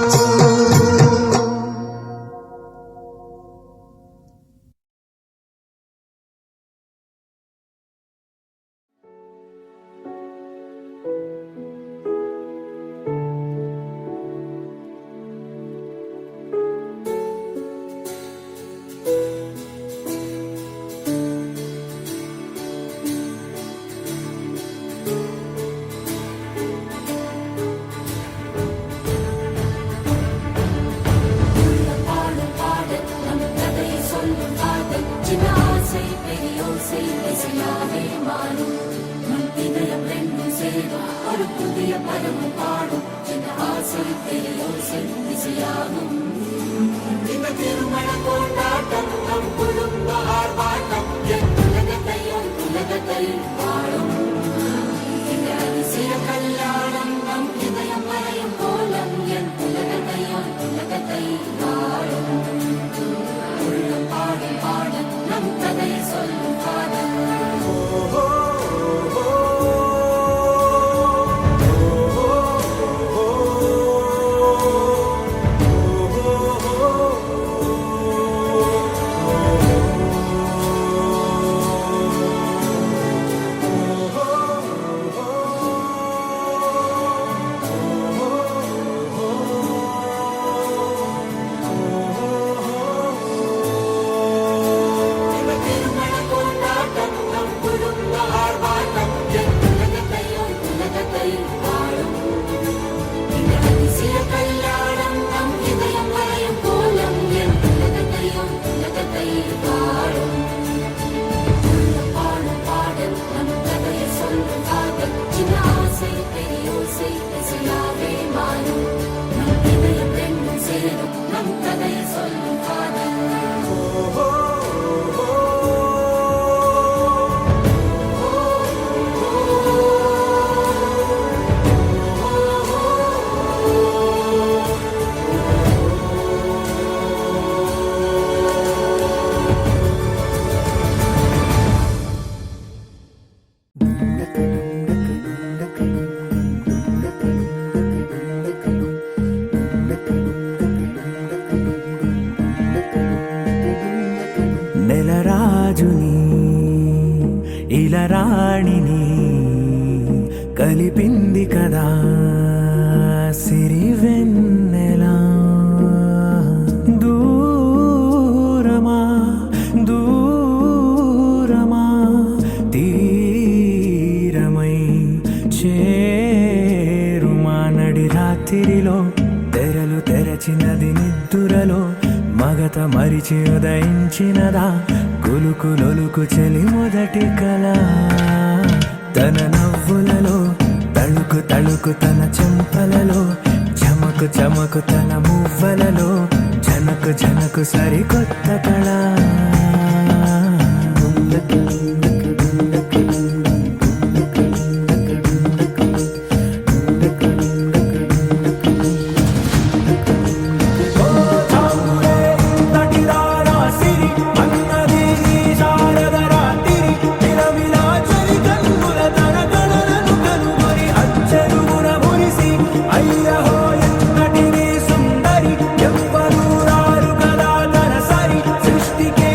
నెలరాజుని ఇలరాణిని కలిపింది కదా సిరివెన్నెలా దూరమా దూరమా తీరమై చేరుమా నడి రాత్రిలో తెరలు తెరచినది నిద్దురలో మగత మరిచి ఉదయించినదా కులుకులొలుకు చెలి మొదటి కళ తన నవ్వులలో తళుకు తళుకు తన చెంపలలో చమకు చమకు తన మువ్వలలో జనకు జనకు సరికొత్త కళ సృష్టికే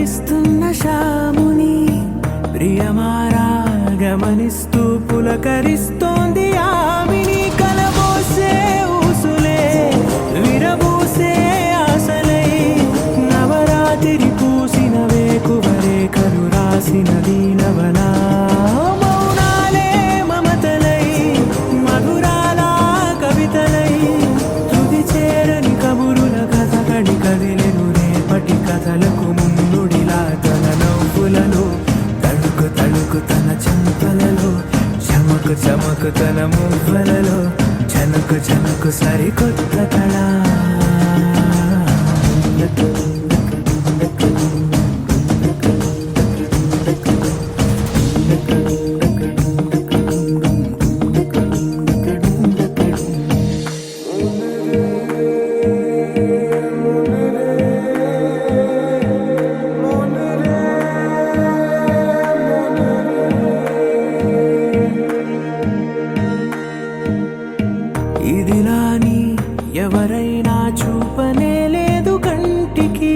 పలకరిస్తున్న శ్యాముని ప్రియమారా గమనిస్తూ పులకరిస్తోంది ఆవిని కలబోసే ఊసులే విరబూసే ఆశలై నవరాత్రి పూసిన వేకువరే కరు రాసిన దీనవనా మౌనాలే మమతలై మధురాల కవితలై తుది చేరని కబురుల కథ కడి కదిలెను రేపటి కథలకు ముందుడిలా తన నవ్వులను తడుకు తడుకు తన చెంపలలో చమకు చమకు తన మువ్వలలో చనుకు చనుకు సరికొత్త కళ ఇదిలాని ఎవరైనా చూపనే లేదు కంటికి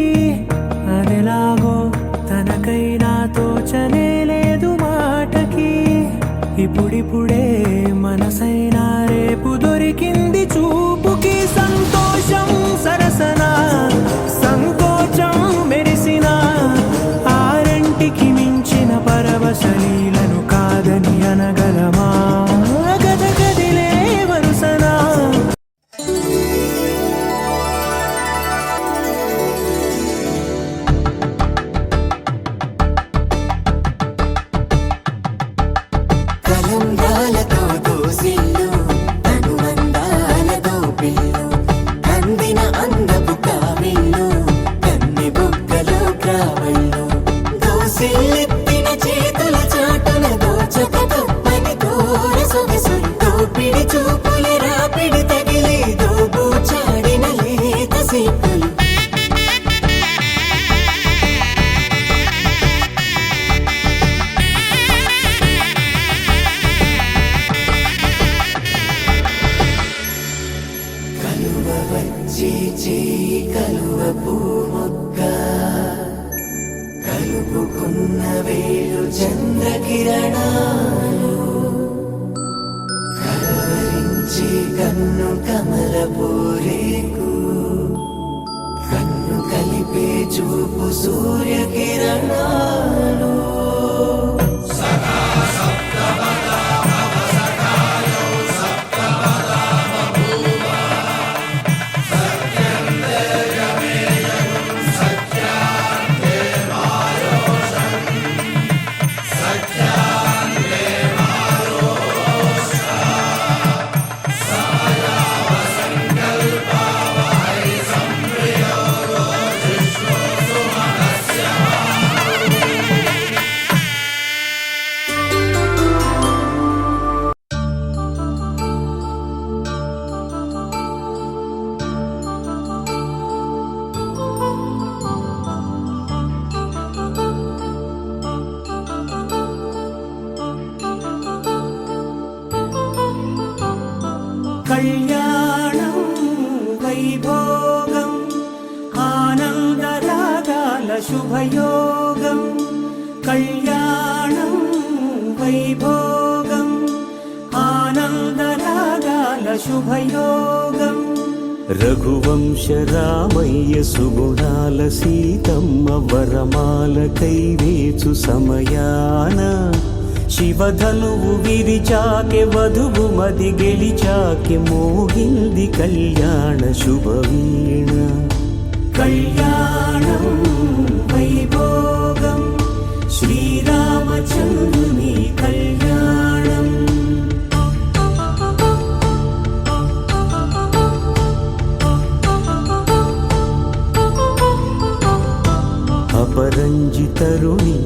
అదెలాగో తనకైనా తోచనే లేదు మాటకి ఇప్పుడిప్పుడే మనసైనా రేపు దొరికింది చూపుకి సంతోషం సరసన సంకోచం మెరిసిన ఆరంటికి మించిన పరవశలీలను కాదని అనగలమా గద గదిలే వరుసనా కలంబ్రాలతో దోసిల్లు అనుబంధాలతో పిల్లు అందిన అందపు కావిల్లు కన్నె బుగ్గలో క్రావళ్ళు దోసిల్లెత్తిన చేతుల చాటున దోచక తప్పని దూర సొగసులు దోపిడి చూపుల రాపిడి తగిలి దోబూచాడిన లేత సీపులు కలువ వచ్చే చేయి కలువ పూమొక్క కలుపుకున్న వేలు చంద్రకిరణాలు కలవరించే కన్ను కమల పూరేకు కన్ను కలిపే చూపు సూర్యకిరణాలు కళ్యాణం వైభోగం ఆనందరాగాల శుభయోగం కళ్యాణం వైభోగం ఆనందరాగాల శుభయోగం రఘువంశ రామయ్య సుగుణాల సీతమ్మ వరమాల కైవేచు సమయాన శివధనువు విరిచాకె వధువు మది గెలిచాకె మోగింది కళ్యాణ శుభవీణ కళ్యాణం వైభోగం శ్రీరామచంద్రుని కళ్యాణం అపరంజి తరుణి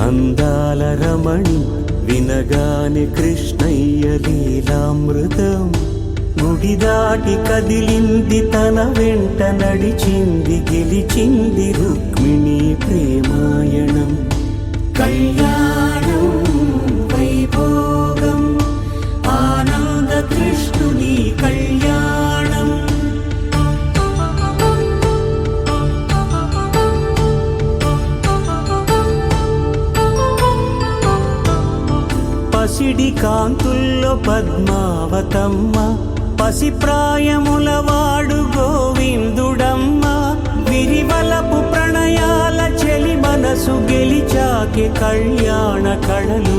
అందాల రమణి వినగాని కృష్ణయ్య లీలామృతం గుడి దాటి కదిలింది తన వెంట నడిచింది గెలిచింది రుక్మిణి ప్రేమాయణం కళ్యాణం వైభోగం ఆనంద కృష్ణుని కళ్యాణం పసిడి కాంతుల్లో పద్మావతమ్మ పసిప్రాయముల వాడు గోవిందుడమ్మ విరివలపు ప్రణయాల చెలి మనసు గెలిచాకే కళ్యాణ కళలులికినాడమ్మ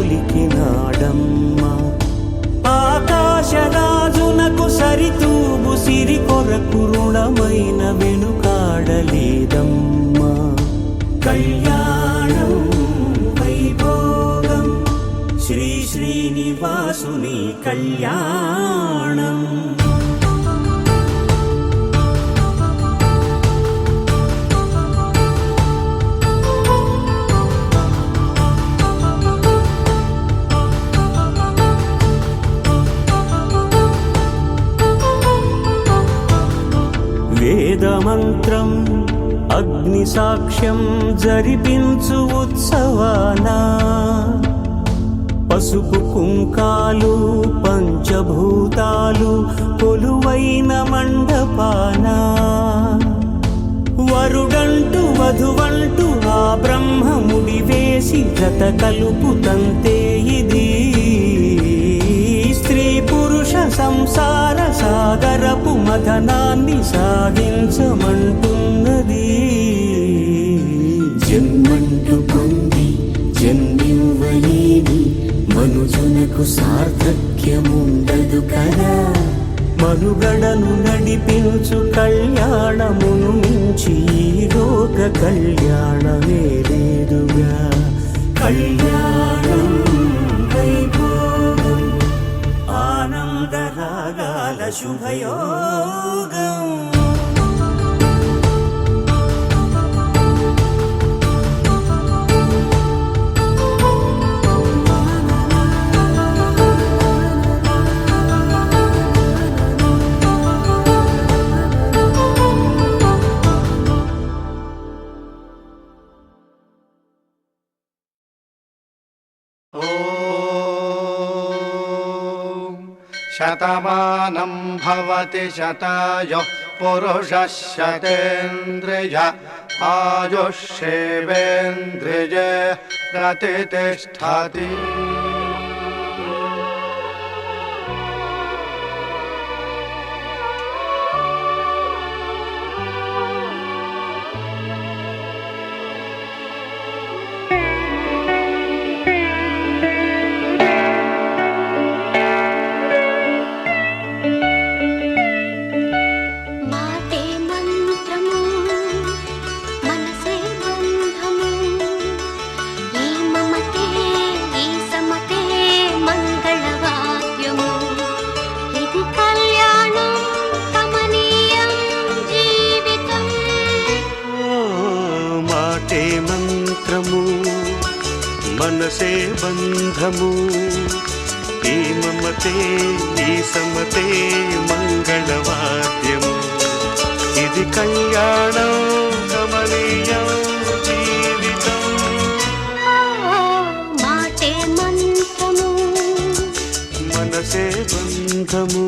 ఆకాశరాజునకు సరితూగు సిరి కొరకు రుణమైన వెనుకాడలేదమ్మా కళ్యాణం వైభోగం శ్రీ శ్రీనివాసుని కళ్యాణం వేదమంత్రం అగ్ని సాక్ష్యం జరిపించు ఉత్సవానా పసుపు కుంకాలు పంచభూతాలు కొలువైన మండపాన వరుడంటూ వధువంటూ ఆ బ్రహ్మముడి వేసి జత కలుపుతంతే ఇది స్త్రీ పురుష సంసార సాగరపు మథనాన్ని సాగించమంటున్నది జన్మంటూ పొంది జన్మివ్వలేని మనుజునకు సార్థక్యముండదు కదా మనుగడను నడిపించు కళ్యాణమును మించి ఈ లోక కళ్యాణమే లేదుగా కళ్యాణం వైభోగం ఆనందరాగాల శుభయోగం శతమానం భవతి శతాయుః పురుషः శతేంద్రియ ఆయుష్యేవేంద్రియే ప్రతిష్ఠతి మనసే బంధము ఈ మమతే ఈ సమతే మంగళవాద్యము ఇది కళ్యాణం కమనీయం జీవితం మాటే మంత్రము మనసే బంధము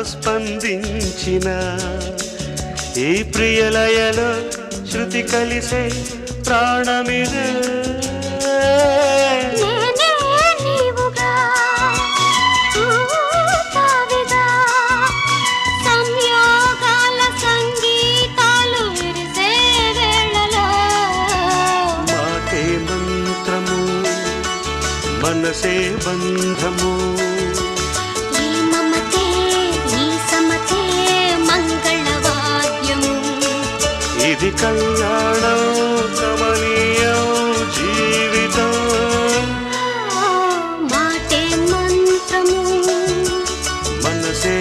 స్పందించిన ఈ ప్రియలయలో శృతి కలిసే ప్రాణమిదే సంయోగాల సంగీతాలు విరిసే వేళలో మాటే మంత్రము మనసే బంధము ఇది కళ్యాణం కమనీయం జీవితం మాటే మంత్రము మనసే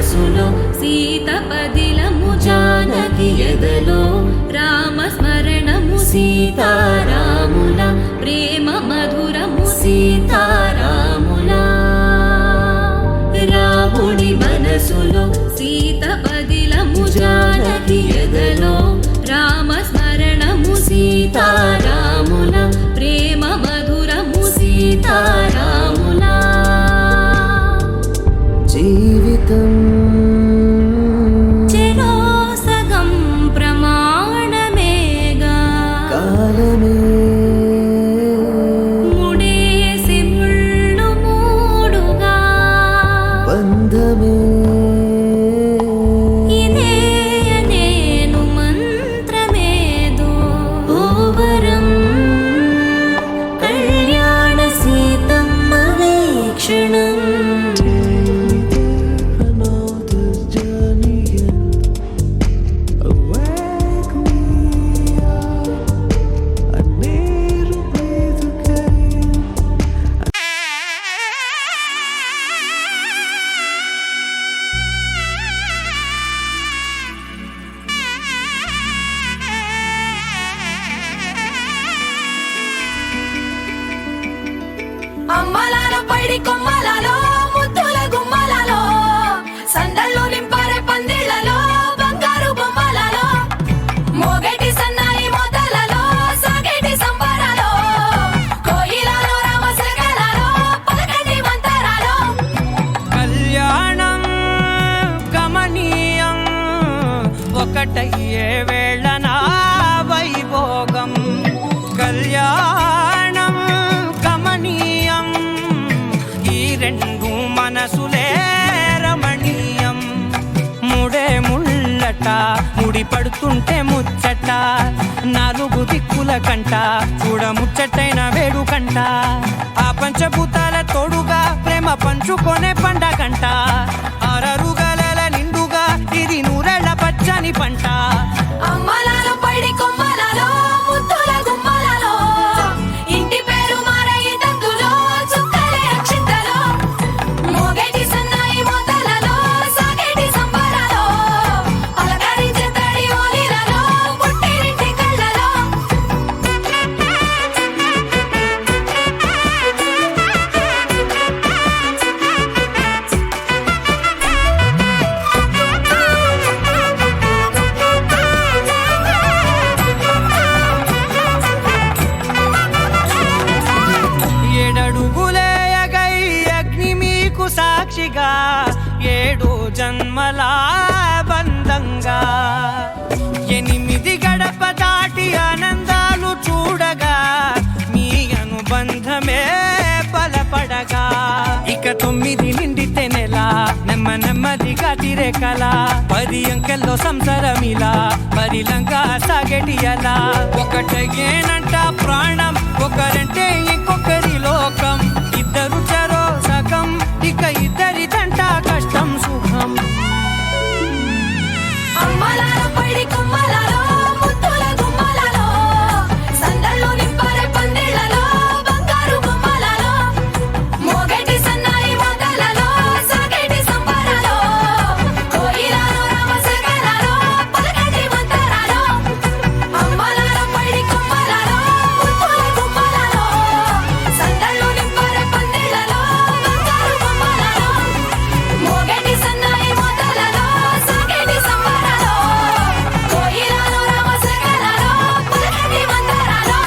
మనసులో సీత పదిలము జానకి ఎదలో రామస్మరణము సీతారాముల ప్రేమ మధురము సీతారాముల రాముడి మనసులో సీత పదిలము జానకి ఎదలో రామస్మరణము సీతారాముల ప్రేమ మధురము సీతారాముల జీవితం చెరో సగం ప్రమాణమేగా కాలమే ముడేసి ముళ్ళు మూడుగా బంధమే ఇదే నేను మంత్రమేదో ఓవరం కళ్యాణ సీతమ్మ వీక్షణం అమ్మలాలో పైడి కొమ్మలలో ముద్దుల గుమ్మలలో సందళ్ళు నింపారే పందిళ్లలో బంగారు బొమ్మలలో మోగేటి సన్నాయి మోతలలో సాగేటి సంబరాలో కోయిలలో రామశకలలో పలకటి మంతరాలో కళ్యాణం గమనీయం ఒకటయ్యే వేళ నా వైభోగం కళ్యాణం గమనీయం ఈ రెండు మనసులే రమణీయం ముడే ముళ్ళట ముడి పడుతుంటే ముచ్చట నాలుగు దిక్కుల కంట చూడ ముచ్చటైన వేడుకంట ఆ పంచభూతాల తోడుగా ప్రేమ పంచుకొనే పండగంట ఆరరుగల నిండుగా ఇది నూరెళ్ళ పచ్చని పంట అమ్మలాలో పైడి కొమ్మలలో ముద్దుల గుమ్మలలో ఇంటి పేరు మారయి తందులో చుక్కలే అక్షింతలో మోగేటి సన్నాయి మోతలలో సాగేటి సంబరాలో అలకరించే తడి ఓలిలలో పుట్టినింటి కళ్ళలో ఏడడుగులేయగై అగ్ని మీకు సాక్షిగా ఏడు జన్మల బంధంగా ఎనిమిది గడప దాటి ఆనందాలు చూడగా మీ అనుబంధమే బలపడగా ఇక 9 నిండితే నెల నెమ్మదిగా తిరేకల 10 అంకెల్లో సంసారమిలా పరిలంగా సాగేటి అలా ఒకటేనంట ప్రాణం ఒకరంటే ఇంకొకరి లోకం ఇద్దరు చరో సగం ఇక ఇద్దరిదంట కష్టం సుఖం అమ్మలాలో పైడి కొమ్మలలో ముద్దుల గుమ్మలలో సందళ్ళు నింపారే పందిళ్లలో బంగారు బొమ్మలలో మోగేటి సన్నాయి మోతలలో సాగేటి సంబరాలో కోయిలలో రామశకలలో పలకటి మంతరాలో అమ్మలాలో పైడి కొమ్మలలో ముద్దుల గుమ్మలలో సందళ్ళు నింపారే పందిళ్లలో బంగారు బొమ్మలలో మోగేటి సన్నాయి మోతలలో సాగేటి సంబరాలో కోయిలలో రామశకలలో పలకటి మంతరాలో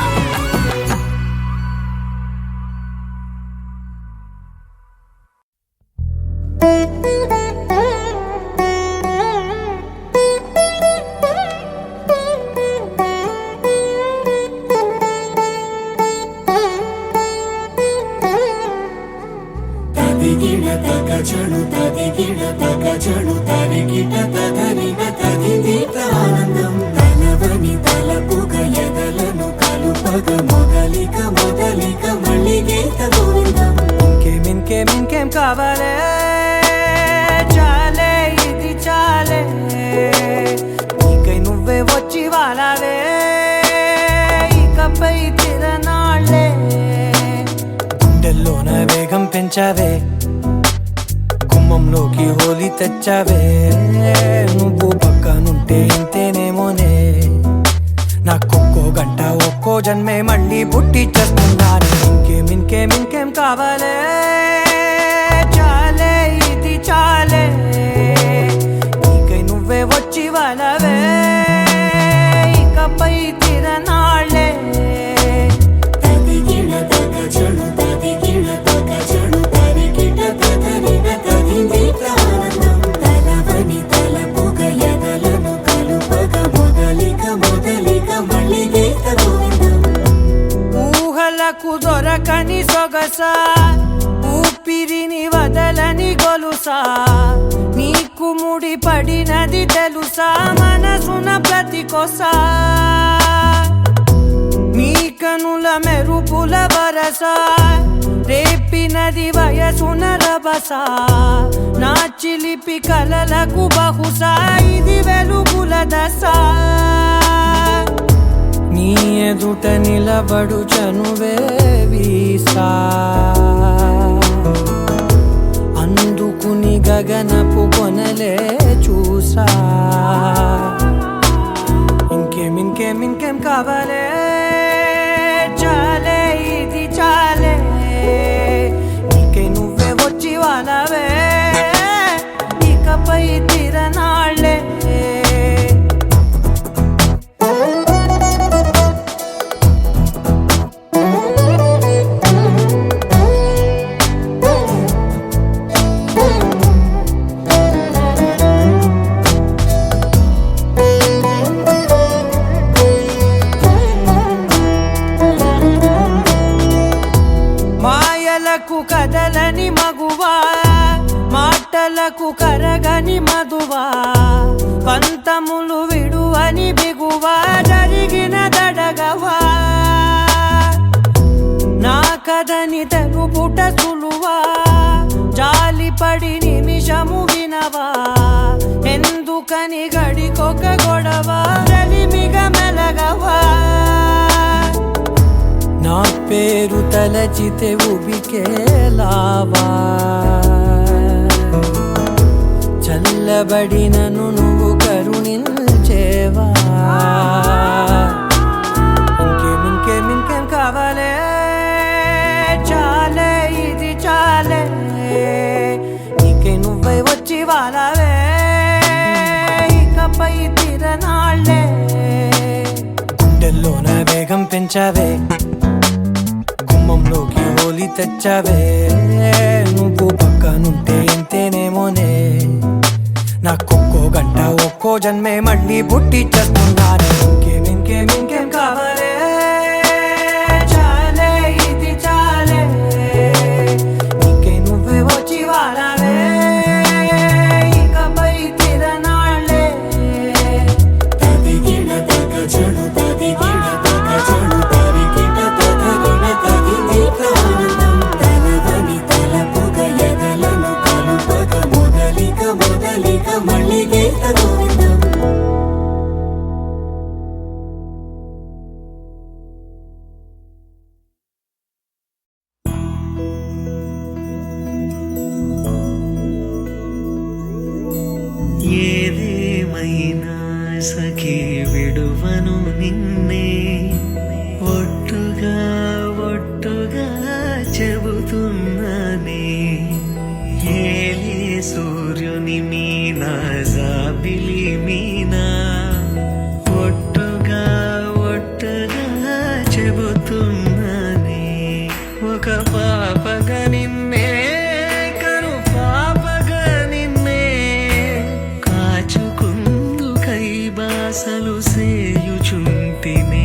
తదిగిడ తగజడు తదిగిడ తగజడు తరిగిట తదరిన తదిదీత ఆనందం తలవని తలపుగ ఎదలను కలుపగ మొదలిక మళ్ళీ గీత గోవిందం ఇంకేం కావాలే చాలే ఇది చాలే నీకై నువ్వే వచ్చి వాలావే ఇకపై తిరనాళ్ళే గుండెల్లోన వేగం పెంచావే గుమ్మంలో గుమ్మంలోకి హోలీ తెచ్చావే నువ్వు పక్కనుంటే ఇంతేనేమోనే నాకొక్కో గంట ఒక్కో జన్మే మళ్ళీ పుట్టి చేస్తున్నాను ఇంకేం కావాలే చాలే ఇది చాలే నీకై నువ్వే వచ్చి వాళ్ళవే ఇకపై తిరనాళ్ళే ఊహలకు దొరకని సొగస ఊపిరిని వదలని గొలుసా నీకు ముడి పడినది తెలుసా మనసున ప్రతి కొసా నీ కనుల మెరుపుల వరస రేపినది వయసున రభస నా చిలిపి కలలకు బహుశా ఇది వెలుగుల దశ నీ ఎదుట నిలబడు చనువే వీసా అందుకుని గగనపు కొనలే చూసా ఇంకేం కావాలే చాలే ఇది చాలే నీకే నువ్వే వచ్చి వాళ్ళవే ఇకపై తిరనాళ్ళే కదలని మగువా మాటలకు కరగని మధువా పంతములు విడువని బిగువా జరిగిన దడగవా నా కథని తెలుపుట సులువా జాలిపడి నిమిషము వినవా ఎందుకని గడికొక గొడవ రలిమిగ మెలగవా నా పేరు తలచితే ఉబికేలావా చల్లబడినను నువ్వు కరుణించేవా ఇంకేం కావాలే చాలే ఇది చాలే నీకే నువ్వై వచ్చి వాళ్ళవే ఇకపై తిరనాళ్ళే గుండెల్లోన వేగం పెంచావే గుమ్మంలోకి హోలీ తెచ్చావే నువ్వు పక్కనుంటే ఇంతేనేమోనే నాకొక్కో గంట ఒక్కో జన్మే మళ్ళీ పుట్టి చేస్తున్నాను ఇంకేం కావాలే చాలే ఇది చాలే నీకే నువ్వే వచ్చి వాళ్ళవే ఇకపై తిరనాళ్ళే ఏదేమైనా సఖీ విడువను నిన్నే ఒట్టుగా చెబుతున్నానే ఏలే సూర్యుని మీనా జాబిలి మీనా ఒట్టుగా చెబుతున్నానే ఒక పాపగా నిన్నే కను పాపగా నిన్నే కాచుకుందు కై బాసలు సేయుచుంటినే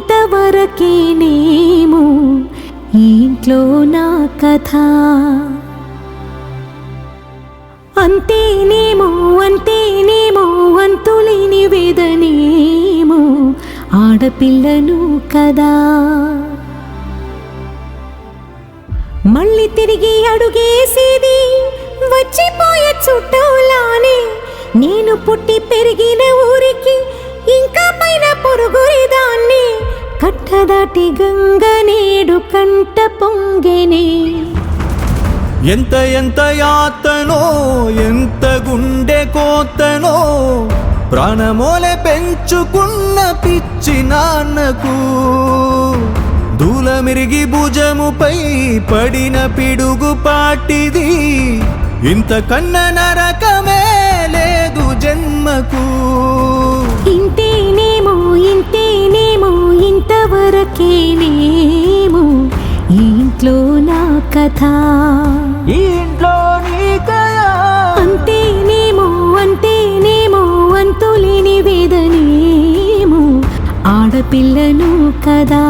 ఇంతవరకేనేమో ఈ ఇంట్లో నా కథ. అంతేనేమో అంతేనేమో అంతులేని వేదనేమో ఆడపిల్లను కదా. మళ్ళీ తిరిగి అడుగేసేది వచ్చిపోయే చుట్టూలానే. నేను పుట్టి పెరిగిన ఊరికి ఇంకా పైన పొరుగురిదాన్ని. కట్టదాటి గంగ నేడు కంట పొంగెనే. ఎంత ఎంత యాతనో ఎంత గుండె కోతనో ప్రాణమోలే పెంచుకున్న పిచ్చి నాన్నకు దూలమిరిగి భుజముపై పడిన పిడుగు పాటిది. ఇంతకన్న నరకమే లేదు జన్మకు. ఇంతేనేమో ఇంతేనేమో ఇంతవరకేనేమో ఈ ఇంట్లో నా కథ. ఈ ఇంట్లో నీ కథ. అంతేనేమో అంతేనేమో అంతులేని వేదనేమో ఆడపిల్లను కదా.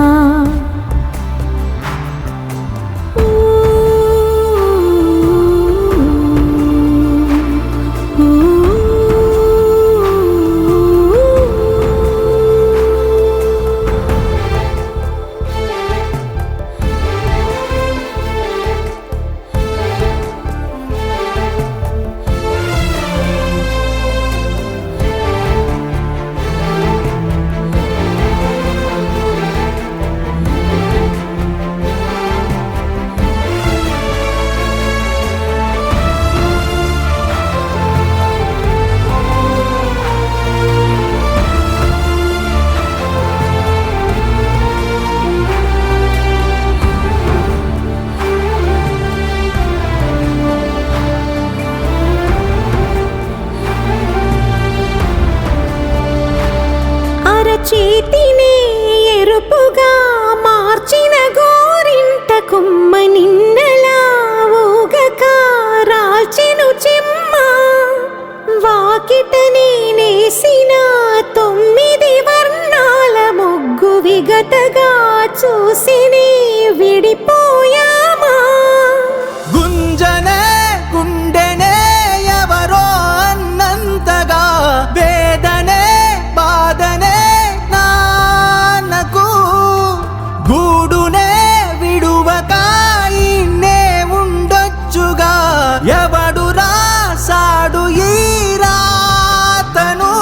చేతిని ఎరుపుగా మార్చిన గోరింట కొమ్మ నిన్నలా ఊగక రాల్చెను చెమ్మ. వాకిట నేనేసిన 9 వర్ణాల ముగ్గు విగతగా చూసిని విడిపోయామా. గుంజనే గుండెనే ఎవరో అన్నంతగా వేదనే బాధనే నాన్నకు. గూడునే విడువక ఇన్నే ఉండొచ్చుగా ఎవడు రాసాడు ఈ రాతను.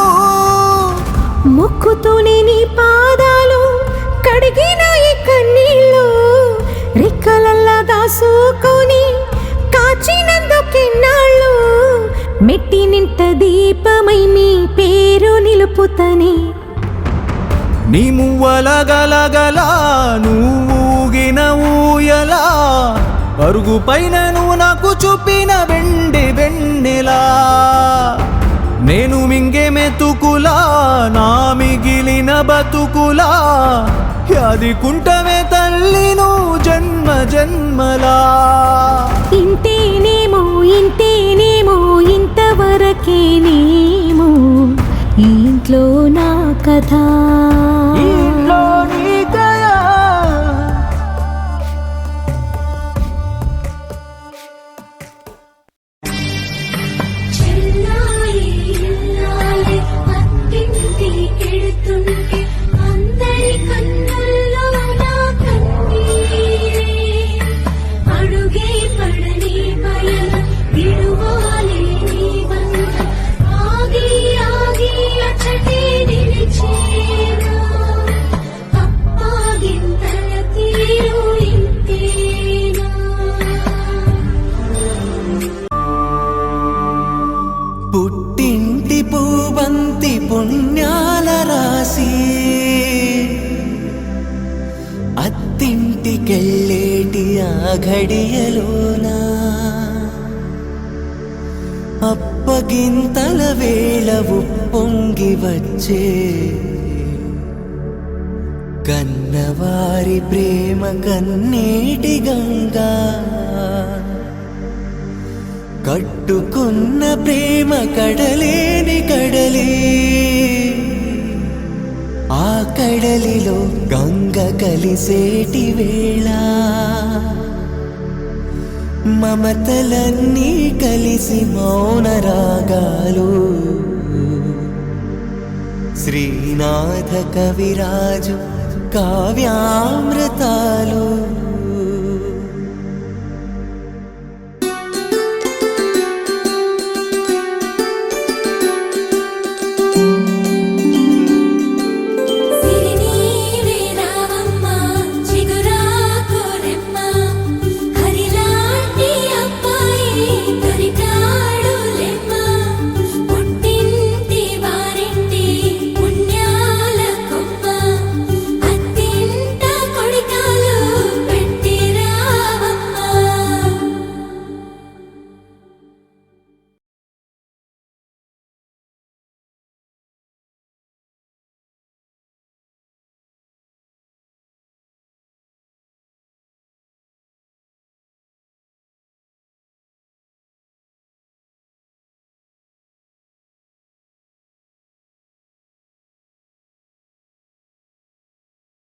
మొక్కుతూనే నీ పాదాలు కడిగిన ఈ కన్నీళ్ళు రెక్కలల్లా దాసుకొని కాచినందుకెన్నాళ్ళు. మెట్టి నింట దీపమై నీ పేరు నిలుపుతని. నీ మువ్వల గలగల నువ్వుగిన ఊయలా అరుగు పైన నువ్వు నాకు చూపిన వెండి వెన్నెలా. నేను మింగే మెతుకులా నా మిగిలిన బతుకులా యాది కుంటమే తల్లి నువ్వు జన్మ జన్మలా. ఇంతేనేమో ఇంతేనేమో ఇంతవరకేనేమో ఈ ఇంట్లో నా కథ. ఈ ఇంట్లో నీ కథ. పుట్టింటి పూబంతి పుణ్యాల రాసి అత్తింటికెళ్ళేటి ఆ ఘడియలోనా అప్పగింతల వేళ ఉప్పొంగి వచ్చే కన్నవారి ప్రేమ కన్నేటి గంగా. కట్టుకున్న ప్రేమ కడలేని కడలే ఆ కడలిలో గంగ కలిసేటి వేళ మమతలన్నీ కలిసి మౌన రాగాలు శ్రీనాథ కవిరాజు కావ్యామృతాలు